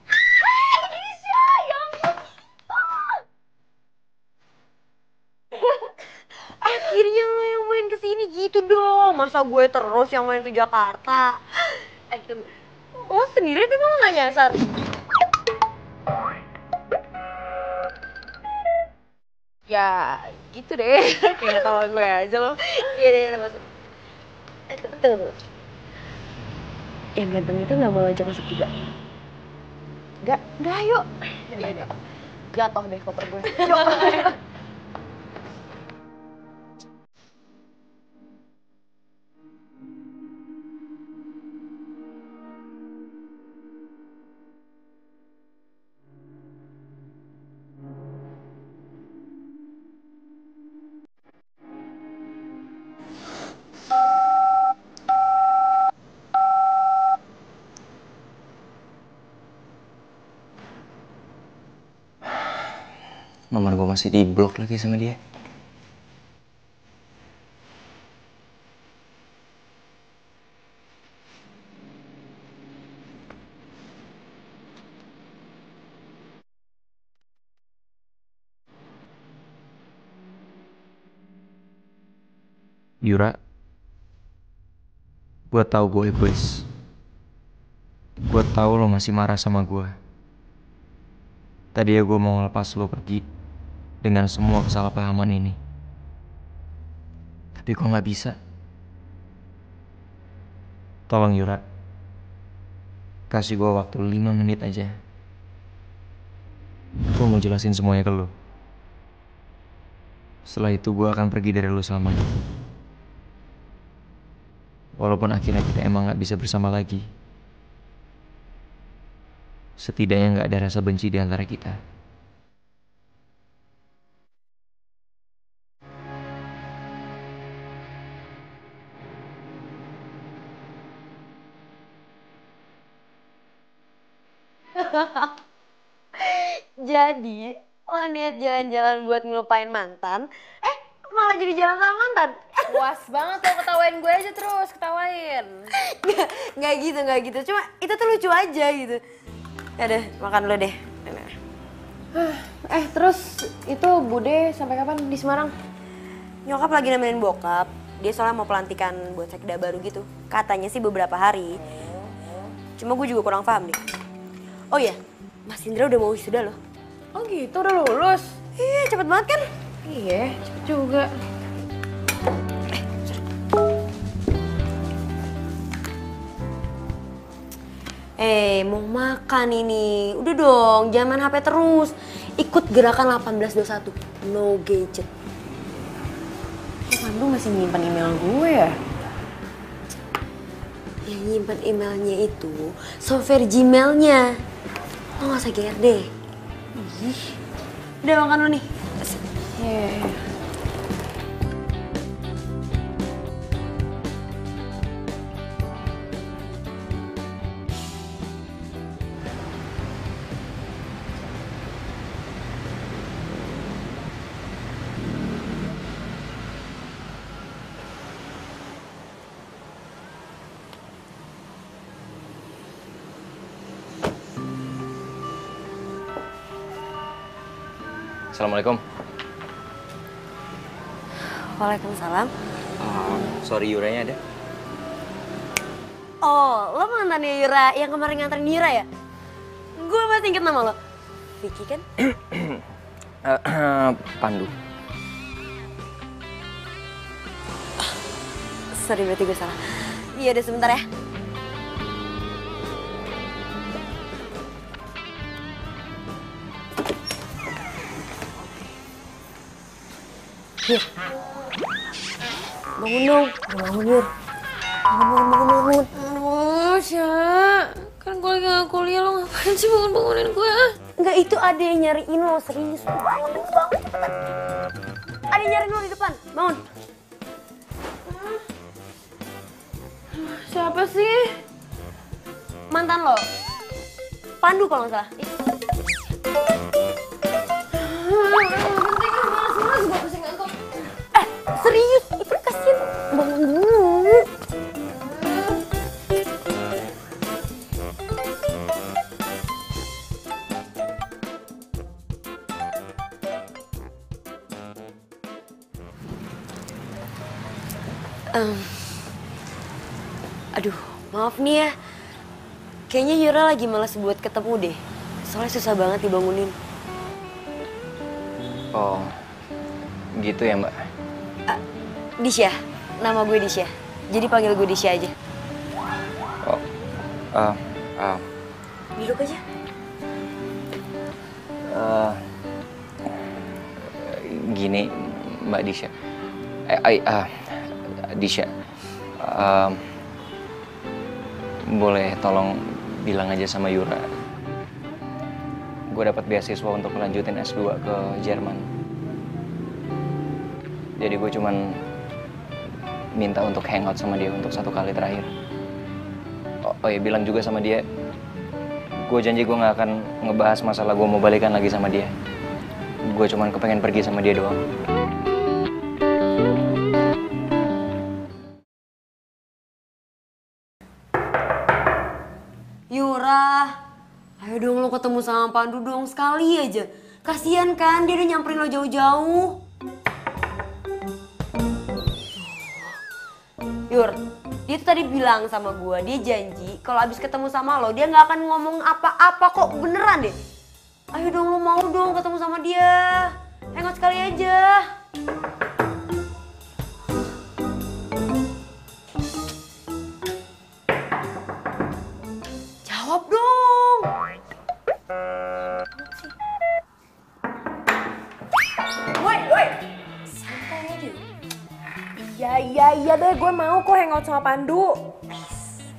Hai, Indonesia! Ya ampun! Akhirnya lo yang main kesini gitu dong. Masa gue terus yang main ke Jakarta? Lo sendiri tapi lo gak nyasar. Ya gitu deh. Kayak tau gue aja lo. Iya deh, masuk. Tunggu. Yang ganteng itu gak mau ajak masuk juga? Enggak, yuk. Jatuh deh koper gue. Nomor gue masih di blok lagi sama dia. Yura, gue tahu gue egois. Gue tahu lo masih marah sama gue. Tadi ya gue mau ngelepas lo pergi dengan semua kesalahpahaman ini. Tapi kok nggak bisa. Tolong Yura, kasih gue waktu 5 menit aja. Gue mau jelasin semuanya ke lo. Setelah itu gue akan pergi dari lo selamanya. Walaupun akhirnya kita emang gak bisa bersama lagi, setidaknya gak ada rasa benci di antara kita. Jadi, lo niat jalan-jalan buat ngelupain mantan, malah jadi jalan sama mantan. Puas banget lo ketawain gue aja terus, ketawain. Nggak gitu. Cuma itu tuh lucu aja gitu. Yaudah, makan dulu deh. Terus itu Bude sampai kapan di Semarang? Nyokap lagi nemenin bokap. Dia soalnya mau pelantikan buat sekda baru gitu. Katanya sih beberapa hari. Cuma gue juga kurang paham deh. Oh iya, Mas Indra udah mau wisuda loh. Oh gitu, udah lulus? Iya, cepet banget kan? Iya, cepet juga. Mau makan ini. Udah dong, jangan main HP terus. Ikut gerakan 1821, no gadget. Pandu masih nyimpan email gue ya? Yang nyimpan emailnya itu software Gmailnya. Lo gak usah GR deh. Ih. Udah makan lo nih. Yeah. Assalamualaikum. Waalaikumsalam. Sorry Yuranya ada? Oh, lo mantannya Yura yang kemarin nganterin Yura ya? Gue masih inget nama lo. Vicky kan? Pandu. Sorry berarti gue salah. Iya udah sebentar ya. Yur. Bangun dong. Bangun Yur. Bangun. Aduh, Sya. Kan gue lagi gak kuliah, lo ngapain sih bangun-bangunin gue? Enggak, itu ada yang nyariin lo, serius. Bangun, cepetan. Ada yang nyariin lo di depan, bangun. Siapa sih? Mantan lo. Pandu kalau nggak salah. Serius, itu kasihan. Bangun dulu. Aduh, maaf nih ya. Kayaknya Yura lagi malas buat ketemu deh. Soalnya susah banget dibangunin. Oh, gitu ya Mbak? Disha, nama gue Disha. Jadi panggil gue Disha aja. Oh, Duduk aja. Gini Mbak Disha. Disha. Boleh tolong bilang aja sama Yura. Gue dapat beasiswa untuk melanjutin S2 ke Jerman. Jadi gue cuman minta untuk hangout sama dia untuk 1 kali terakhir. Oh ya, bilang juga sama dia, gue janji gue gak akan ngebahas masalah gue mau balikan lagi sama dia. Gue cuman kepengen pergi sama dia doang. Yura, ayo dong lo ketemu sama Pandu dong sekali aja. Kasian kan, dia udah nyamperin lo jauh-jauh. Yur, dia tuh tadi bilang sama gue, dia janji kalau abis ketemu sama lo, dia gak akan ngomong apa-apa kok, beneran deh. Ayo dong, lo mau dong ketemu sama dia. Hangout sekali aja. Jawab dong. Woi. Santai aja. Iya deh, gue mau kok hangout sama Pandu.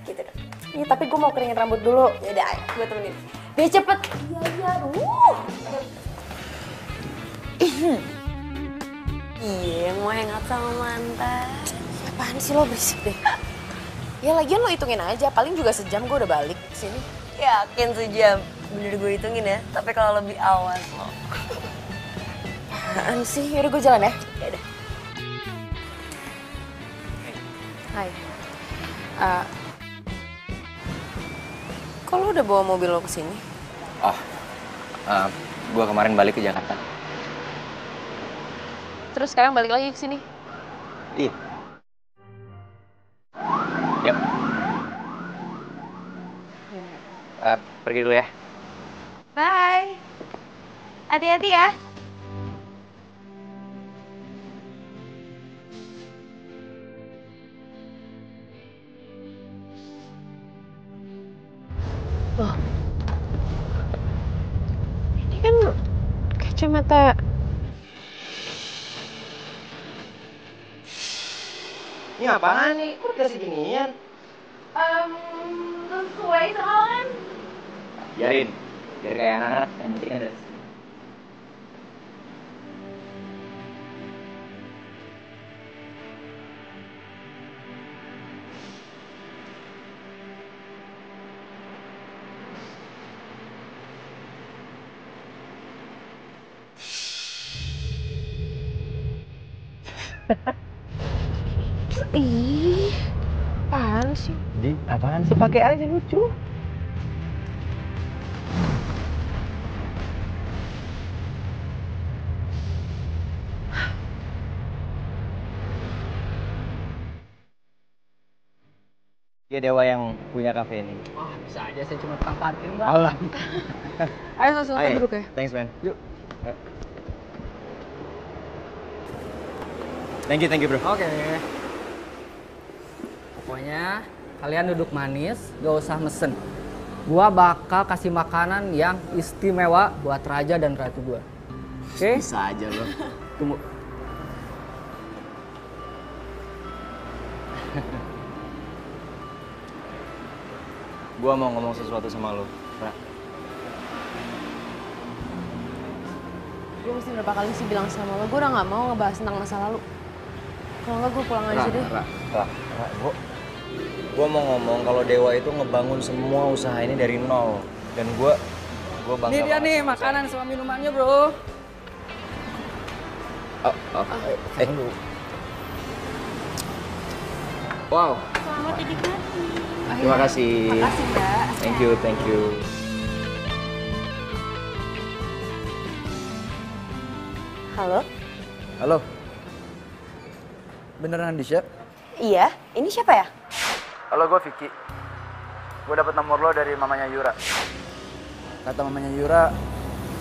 Gitu dong. Iya, tapi gue mau keringin rambut dulu. Yaudah, ayo, gue temenin. Biar cepet. Iya, Iya, mau hangout sama mantan. Apaan sih lo, berisik deh. Ya lagian lo hitungin aja, paling juga sejam gue udah balik ke sini. Yakin sejam. Bener gue hitungin ya, tapi kalau lebih awas lo. Apaan sih? Yaudah gue jalan ya. Yaudah. Hai. Kok lo udah bawa mobil lo kesini? Oh, gue kemarin balik ke Jakarta. Terus sekarang balik lagi ke sini? Iya. Yuk. Pergi dulu ya. Bye. Hati-hati ya. Loh. Ini kan kacamata. Ini apaan nih? Kok dikasih ginian? Sesuai sama kan? Biarin. Biar kayak anak-anak yang penting ada. Ih, apaan sih? Di, apaan sih? Pakai aja lucu. Dia Dewa yang punya kafe ini. Wah, bisa aja saya cuma tukang parkir, Mbak. Allah. Ayo langsung duduk ya. Thanks, man. Yuk. Thank you, bro. Oke. Pokoknya kalian duduk manis, gak usah mesen. Gua bakal kasih makanan yang istimewa buat raja dan ratu gua. Oke? Bisa aja lo. Tunggu. Gua mau ngomong sesuatu sama lo, Ra. Gue mesti berapa kali sih bilang sama lo, gue udah gak mau ngebahas tentang masa lalu. Kalau enggak gue pulang aja deh. Ra, gua mau ngomong kalau Dewa itu ngebangun semua usaha ini dari nol. Dan gua bangga. Ini dia banget. nih makanan sama minumannya, bro. Wow. Selamat dinikmati. Terima kasih. Makasih, Mbak. Thank you. Halo? Halo. Beneran Disha? Iya, ini siapa ya? Halo, gue Vicky. gue dapet nomor lo dari mamanya Yura. Kata mamanya Yura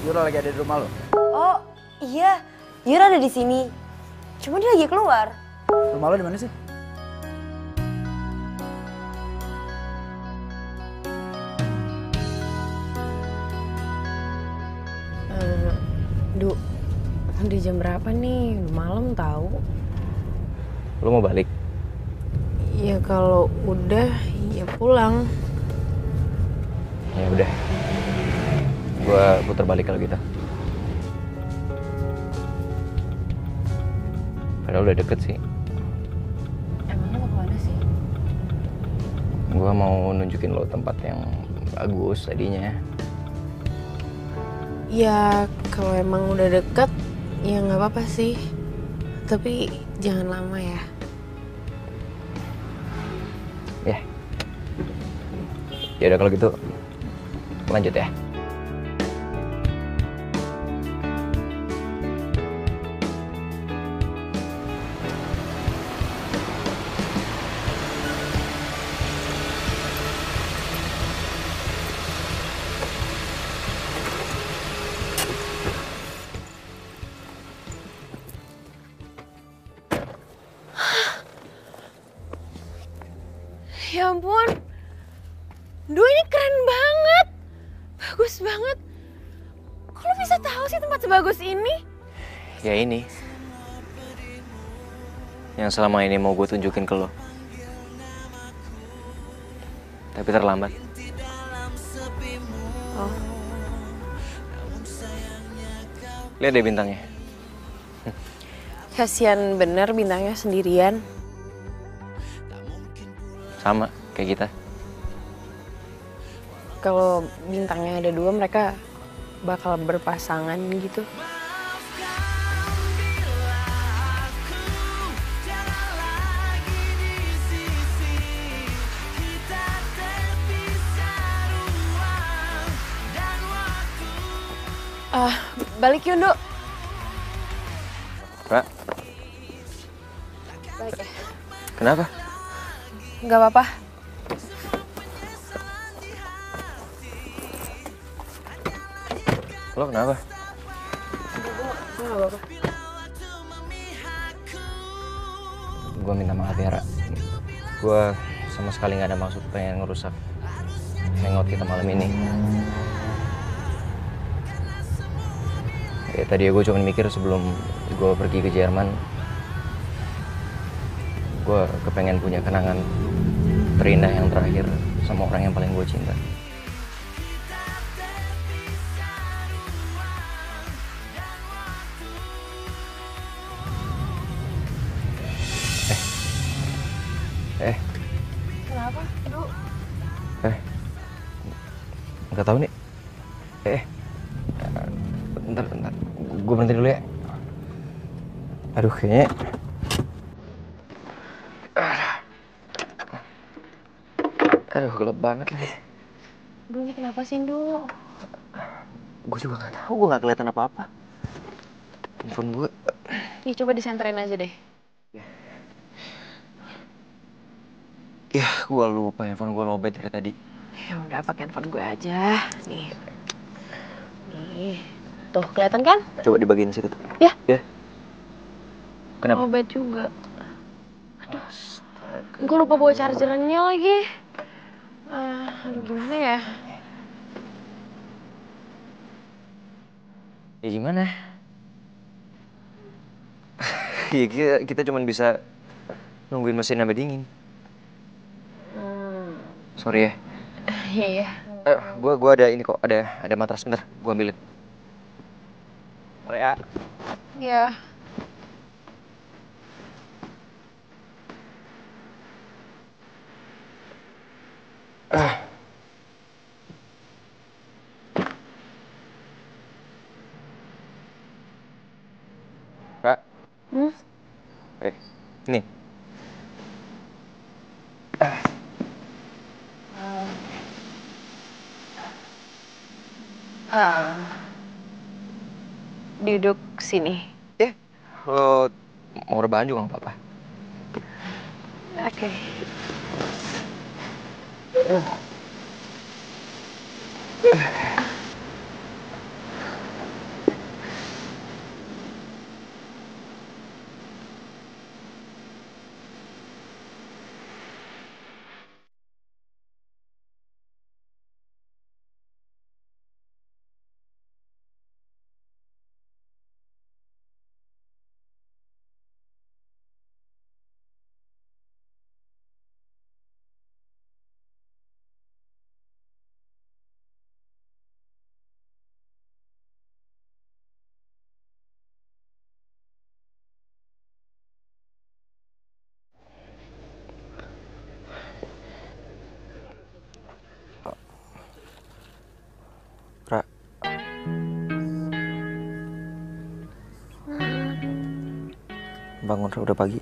lagi ada di rumah lo. Oh iya, Yura ada di sini. Cuma dia lagi keluar. Rumah lo di mana sih? Du, udah jam berapa nih? Udah malam tahu. Lo mau balik? Ya kalau udah, ya pulang. Ya udah. Gua putar balik kalau gitu. Padahal udah deket sih. Emangnya mau kemana sih? Gua mau nunjukin lo tempat yang bagus tadinya. Ya kalau emang udah deket, ya nggak apa-apa sih. Tapi jangan lama ya. Ya udah kalau gitu lanjut ya. Ya ampun. Duh, ini keren banget. Bagus banget. Kok lo bisa tahu sih tempat sebagus ini? Ya ini yang selama ini mau gue tunjukin ke lo. Tapi terlambat. Oh. Lihat deh bintangnya. Kasian bener bintangnya sendirian. Sama kayak kita. Kalau bintangnya ada dua, mereka bakal berpasangan gitu. Balik yuk, Nduk. Ra, Balik ya. kenapa? Nggak apa-apa. Lo kenapa? Nggak apa-apa. Gue minta maaf ya, Ra. Gue sama sekali nggak ada maksud pengen ngerusak hangout kita malam ini. Ya, tadi gue cuma mikir sebelum gue pergi ke Jerman, gue kepengen punya kenangan terindah yang terakhir sama orang yang paling gue cinta. Kenapa, Nduk? Nggak tahu nih. Bentar. Gue berhenti dulu ya. Aduh, kayaknya. Aduh, gelap banget nih. Duh, ini kenapa sih, Nduk? Gue juga nggak tahu. Gue nggak kelihatan apa-apa. Handphone gue. Nih, coba disenterin aja deh. Ya, gue lupa handphone gue lowbat dari tadi. Ya udah, pakai handphone gue aja. Nih. Tuh, kelihatan kan? Coba dibagiin situ tuh. Ya. Kenapa? Lowbat juga. Aduh. Gue lupa bawa chargernya lagi. Aduh, gimana ya? Ya gimana? Ya kita cuma bisa nungguin mesin sampai dingin. Sorry ya. Iya. Gua ada ini kok, ada matras, bentar, gua ambilin. Sorry ya. Iya. Ra. Hmm? Ini. Duduk sini. Lo mau rebahan juga nggak apa-apa. Oke. Ra. Bangun, Ra, udah pagi.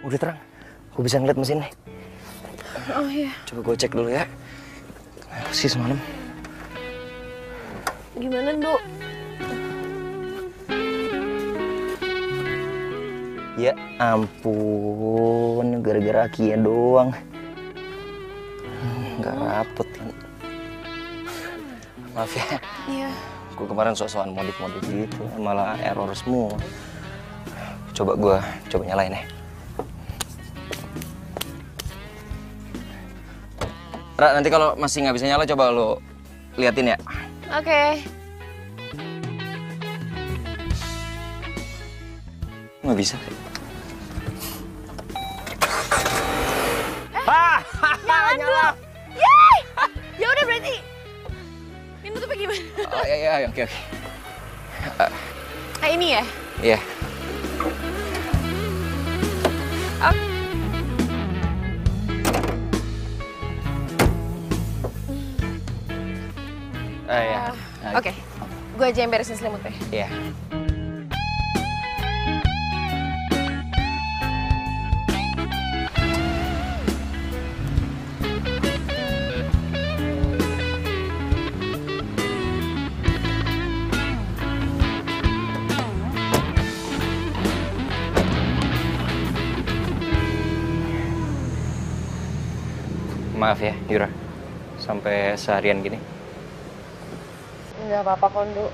Udah terang. Gue bisa ngeliat mesin nih. Oh iya. Coba gue cek dulu ya. Kenapa sih semalam? Gimana, Dok? Ya ampun, gara-gara Kia doang. Nggak rapet kan. Maaf ya. Iya. Gue kemarin sok-sokan modif-modif gitu, malah error semua. Coba nyalain ya. Ra, nanti kalau masih nggak bisa nyala coba lo liatin ya. Oke. Nggak bisa. Nyala. Yeay! Ya udah berarti. Ini tutupnya gimana? Oh iya, oke. Ini ya? Iya. Iya. Oke. Gue aja yang beresin selimutnya. Iya. Maaf ya, Yura. Sampai seharian gini. Nggak apa-apa, Kondo.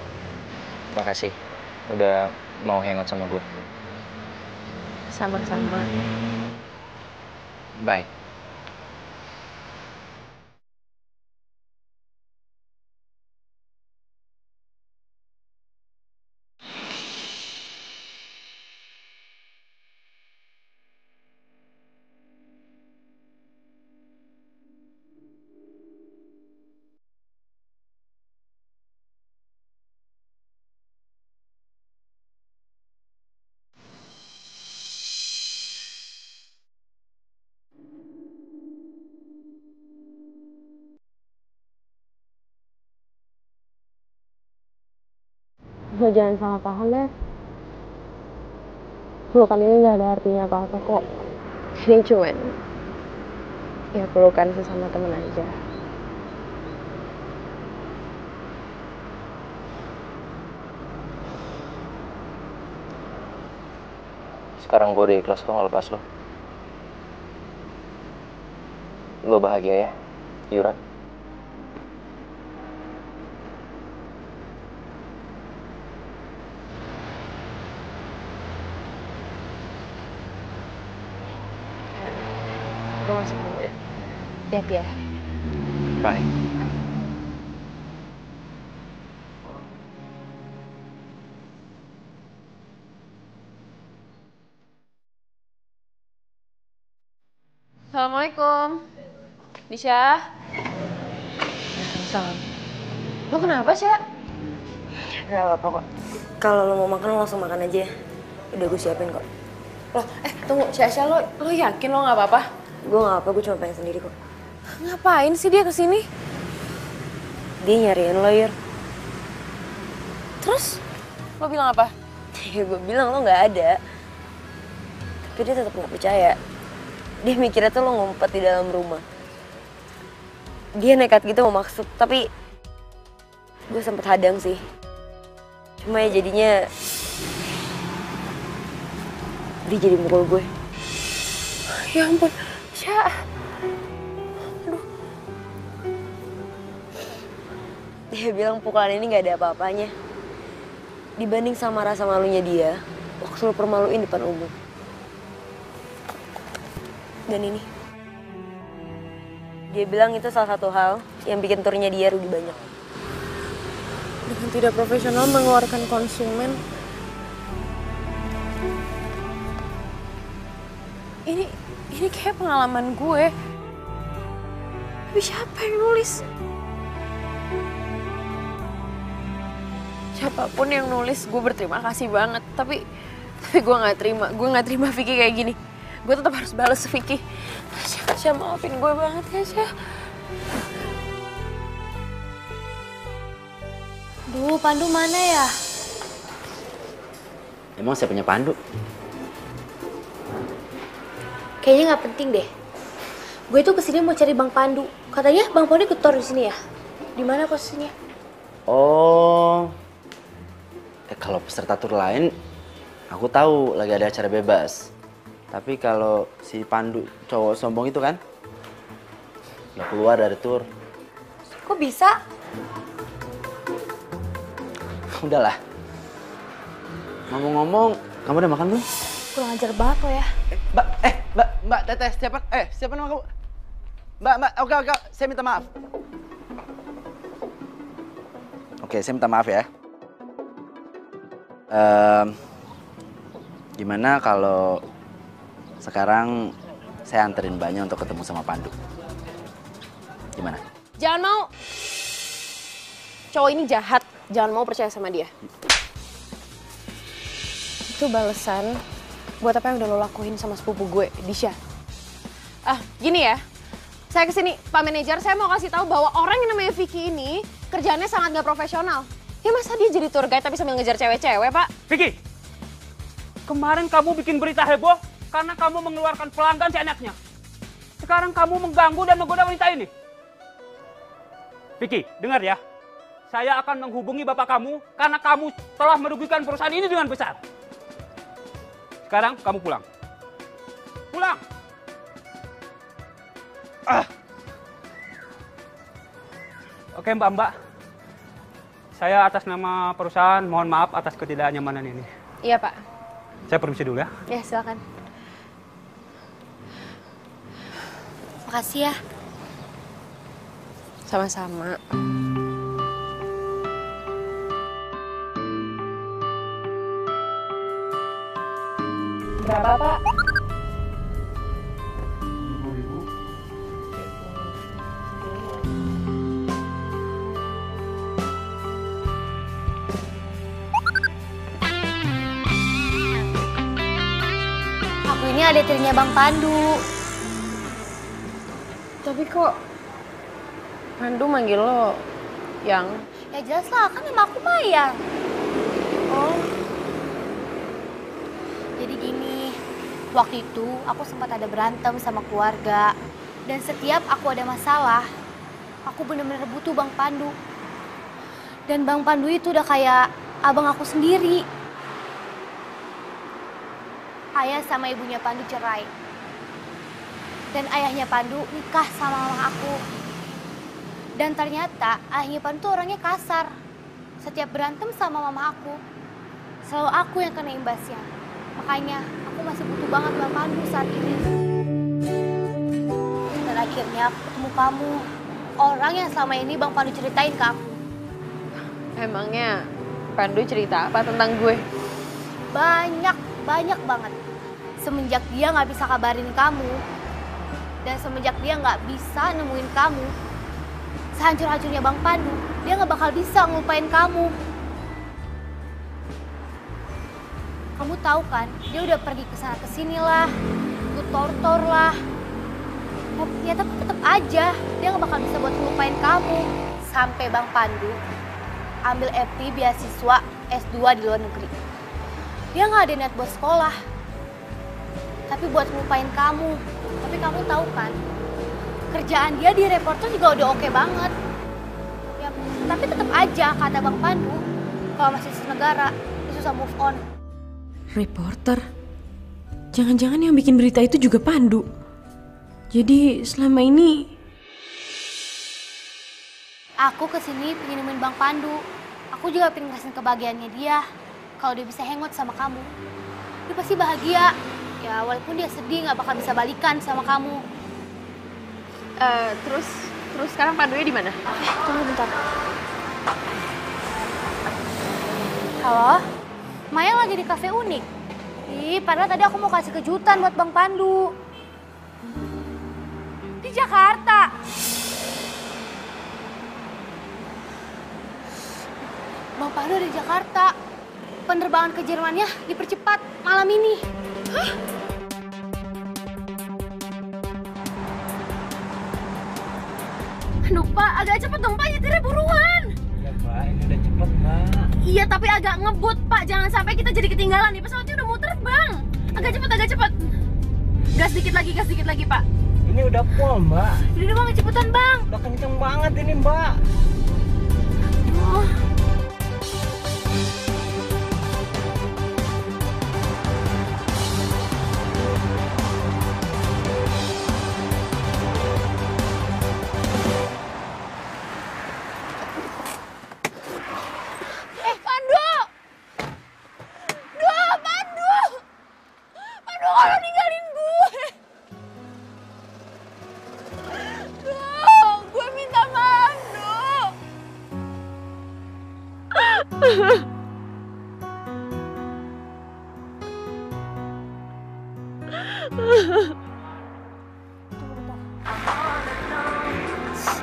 Makasih udah mau hangout sama gue. Sama-sama. Bye. Lo jangan salah paham ya. Pelukan ini nggak ada artinya apa-apa kok. Ini cuman ya pelukan sesama temen aja. Sekarang gue udah ikhlas kok ngelepas lo. Lo bahagia ya, Yura? Gue masuk dulu. Hati-hati ya. Bye. Assalamualaikum. Disha. Salam. Lo kenapa, Sya? Gak apa-apa kok. Kalau lo mau makan lo langsung makan aja ya. Udah gue siapin kok. Loh, tunggu, Sya, lo yakin lo nggak apa-apa? Gue gak apa, gue cuma pengen sendiri kok. Ngapain sih dia kesini? Dia nyariin lo, Yur. Terus? Lo bilang apa? Ya gue bilang lo gak ada. Tapi dia tetap gak percaya. Dia mikirnya tuh lo ngumpet di dalam rumah. Dia nekat gitu mau masuk, tapi gue sempet hadang sih. Cuma ya jadinya dia jadi mukul gue. Ya ampun, Syah. Dia bilang pukulan ini gak ada apa-apanya. Dibanding sama rasa malunya dia, waktu lu permaluin depan umum. Dan ini. Dia bilang itu salah satu hal yang bikin turnya dia rugi banyak. Dengan tidak profesional mengeluarkan konsumen. Ini kayak pengalaman gue. Tapi siapa yang nulis? Siapapun yang nulis, gue berterima kasih banget. Tapi gue nggak terima. Gue nggak terima Vicky kayak gini. Gue tetap harus balas Vicky. Syah, maafin gue banget ya, Syah. Duh, Pandu mana ya? Emang siapanya Pandu? Kayaknya nggak penting deh. Gue tuh kesini mau cari Bang Pandu. Katanya Bang Pandu ikut tour di sini ya? Di mana posisinya? Oh, kalau peserta tur lain, aku tahu lagi ada acara bebas. Tapi kalau si Pandu cowok sombong itu kan, nggak keluar dari tur. Kok bisa? Udahlah. Ngomong-ngomong, kamu udah makan belum? Kurang ajar banget lo ya. Mbak Teteh, siapa nama kamu? Mbak, oke, saya minta maaf. Oke, saya minta maaf ya. Gimana kalau sekarang saya anterin Mbaknya untuk ketemu sama Pandu? Gimana? Jangan mau. Cowok ini jahat. Jangan mau percaya sama dia. Itu balasan buat apa yang udah lo lakuin sama sepupu gue, Disha. Gini ya. Saya kesini, Pak Manajer, saya mau kasih tahu bahwa orang yang namanya Vicky ini kerjaannya sangat gak profesional. Ya masa dia jadi tour guide tapi sambil ngejar cewek-cewek, Pak? Vicky, kemarin kamu bikin berita heboh karena kamu mengeluarkan pelanggan seenaknya. Sekarang kamu mengganggu dan menggoda wanita ini. Vicky, dengar ya. Saya akan menghubungi bapak kamu karena kamu telah merugikan perusahaan ini dengan besar. Sekarang kamu pulang. Pulang! Oke mbak. Saya atas nama perusahaan mohon maaf atas ketidaknyamanan ini. Iya Pak. Saya permisi dulu ya. Ya silakan. Makasih ya. Sama-sama. Berapa Pak? Aku ini ada tirinya Bang Pandu. Tapi kok Pandu manggil lo yang? Ya jelas lah, kan nama aku Maya. Oh. Jadi gini, waktu itu aku sempat ada berantem sama keluarga. Dan setiap aku ada masalah, aku bener-bener butuh Bang Pandu. Dan Bang Pandu itu udah kayak abang aku sendiri. Ayah sama ibunya Pandu cerai. Dan ayahnya Pandu nikah sama mama aku. Dan ternyata ayahnya Pandu tuh orangnya kasar. Setiap berantem sama mama aku, selalu aku yang kena imbasnya. Makanya aku masih butuh banget Bang Pandu saat ini. Dan akhirnya aku ketemu kamu. Orang yang selama ini Bang Pandu ceritain ke aku. Emangnya Pandu cerita apa tentang gue? Banyak banget. Semenjak dia gak bisa kabarin kamu, dan semenjak dia gak bisa nemuin kamu, sehancur-hancurnya Bang Pandu, dia gak bakal bisa ngelupain kamu. Kamu tahu kan, dia udah pergi kesana kesini lah, ikut tortor lah. Ya tapi tetap aja, dia gak bakal bisa buat ngelupain kamu. Sampai Bang Pandu ambil FT beasiswa S2 di luar negeri. Dia gak ada niat buat sekolah, tapi buat ngelupain kamu. Tapi kamu tahu kan, kerjaan dia di reporter juga udah oke banget. Ya, tapi tetap aja kata Bang Pandu, kalau masih senegara, dia susah move on. Reporter? Jangan-jangan yang bikin berita itu juga Pandu. Jadi selama ini Aku kesini pengen nemuin Bang Pandu. Aku juga pengen ngerasain kebahagiaannya dia. Kalau dia bisa hangout sama kamu, dia pasti bahagia. Ya walaupun dia sedih nggak bakal bisa balikan sama kamu. Terus sekarang Pandunya di mana? Tunggu bentar. Halo? Mayang lagi di kafe unik. Ih, padahal tadi aku mau kasih kejutan buat Bang Pandu. Di Jakarta. Bang Pandu ada di Jakarta. Penerbangan ke Jermannya dipercepat malam ini. Hah? Aduh Pak, agak cepet dong Pak, nyetirnya buruan. Ya Pak, ini udah cepet Mbak. Iya tapi agak ngebut Pak, jangan sampai kita jadi ketinggalan nih, pesawatnya udah mau terbang. Agak cepet. Gas dikit lagi Pak. Ini udah full Mbak. Udah Bang, cepetan Bang. Udah kenceng banget ini Mbak. Oh.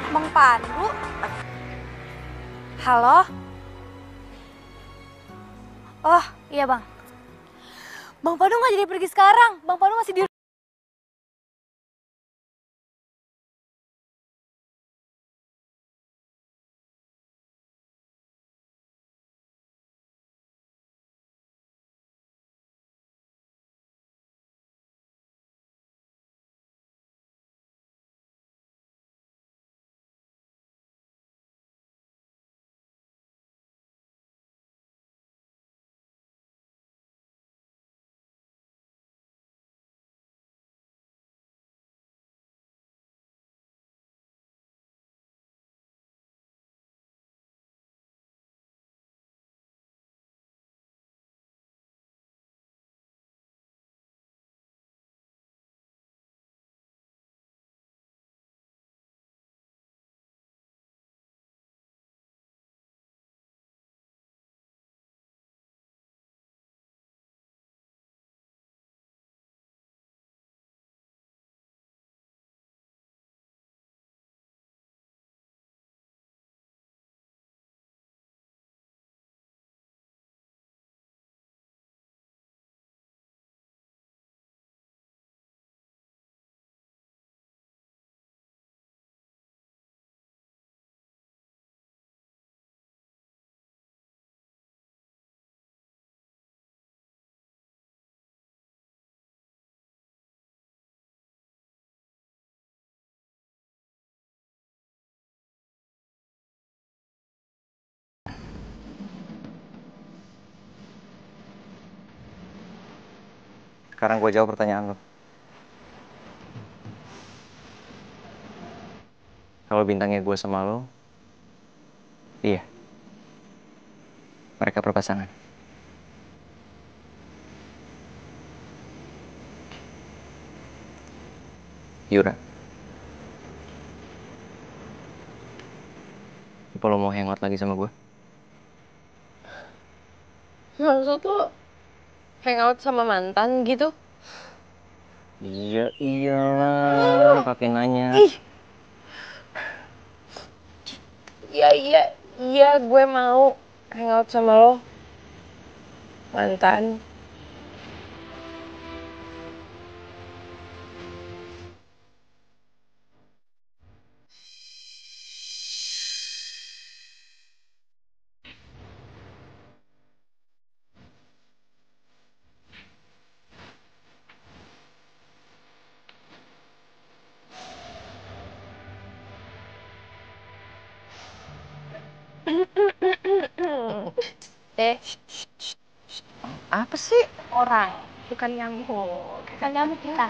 Bang Pandu? Halo? Oh, iya Bang. Bang Pandu nggak jadi pergi sekarang. Bang Pandu masih di... Sekarang gue jawab pertanyaan lo. Kalau bintangnya gue sama lo, iya. Mereka berpasangan. Yura. Apa lo mau hangout lagi sama gue? Maksud lo hangout sama mantan gitu? Iya, iyalah. Pakai nanya. Iya, gue mau hangout sama lo. Mantan. Apa sih? Orang. bukan nyamuk. Kan kamu kita.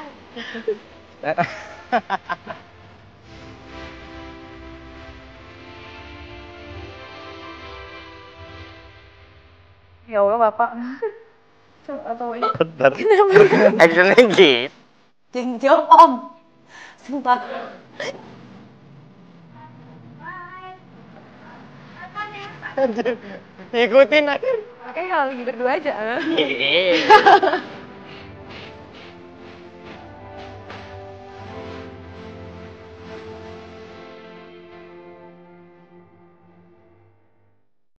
Ya Allah bapak. Atau ini. Bentar. Actionnya gitu. Jangan jawab om. Sumpah. Ikutin aja. Oke, kalau berdua aja. Iya.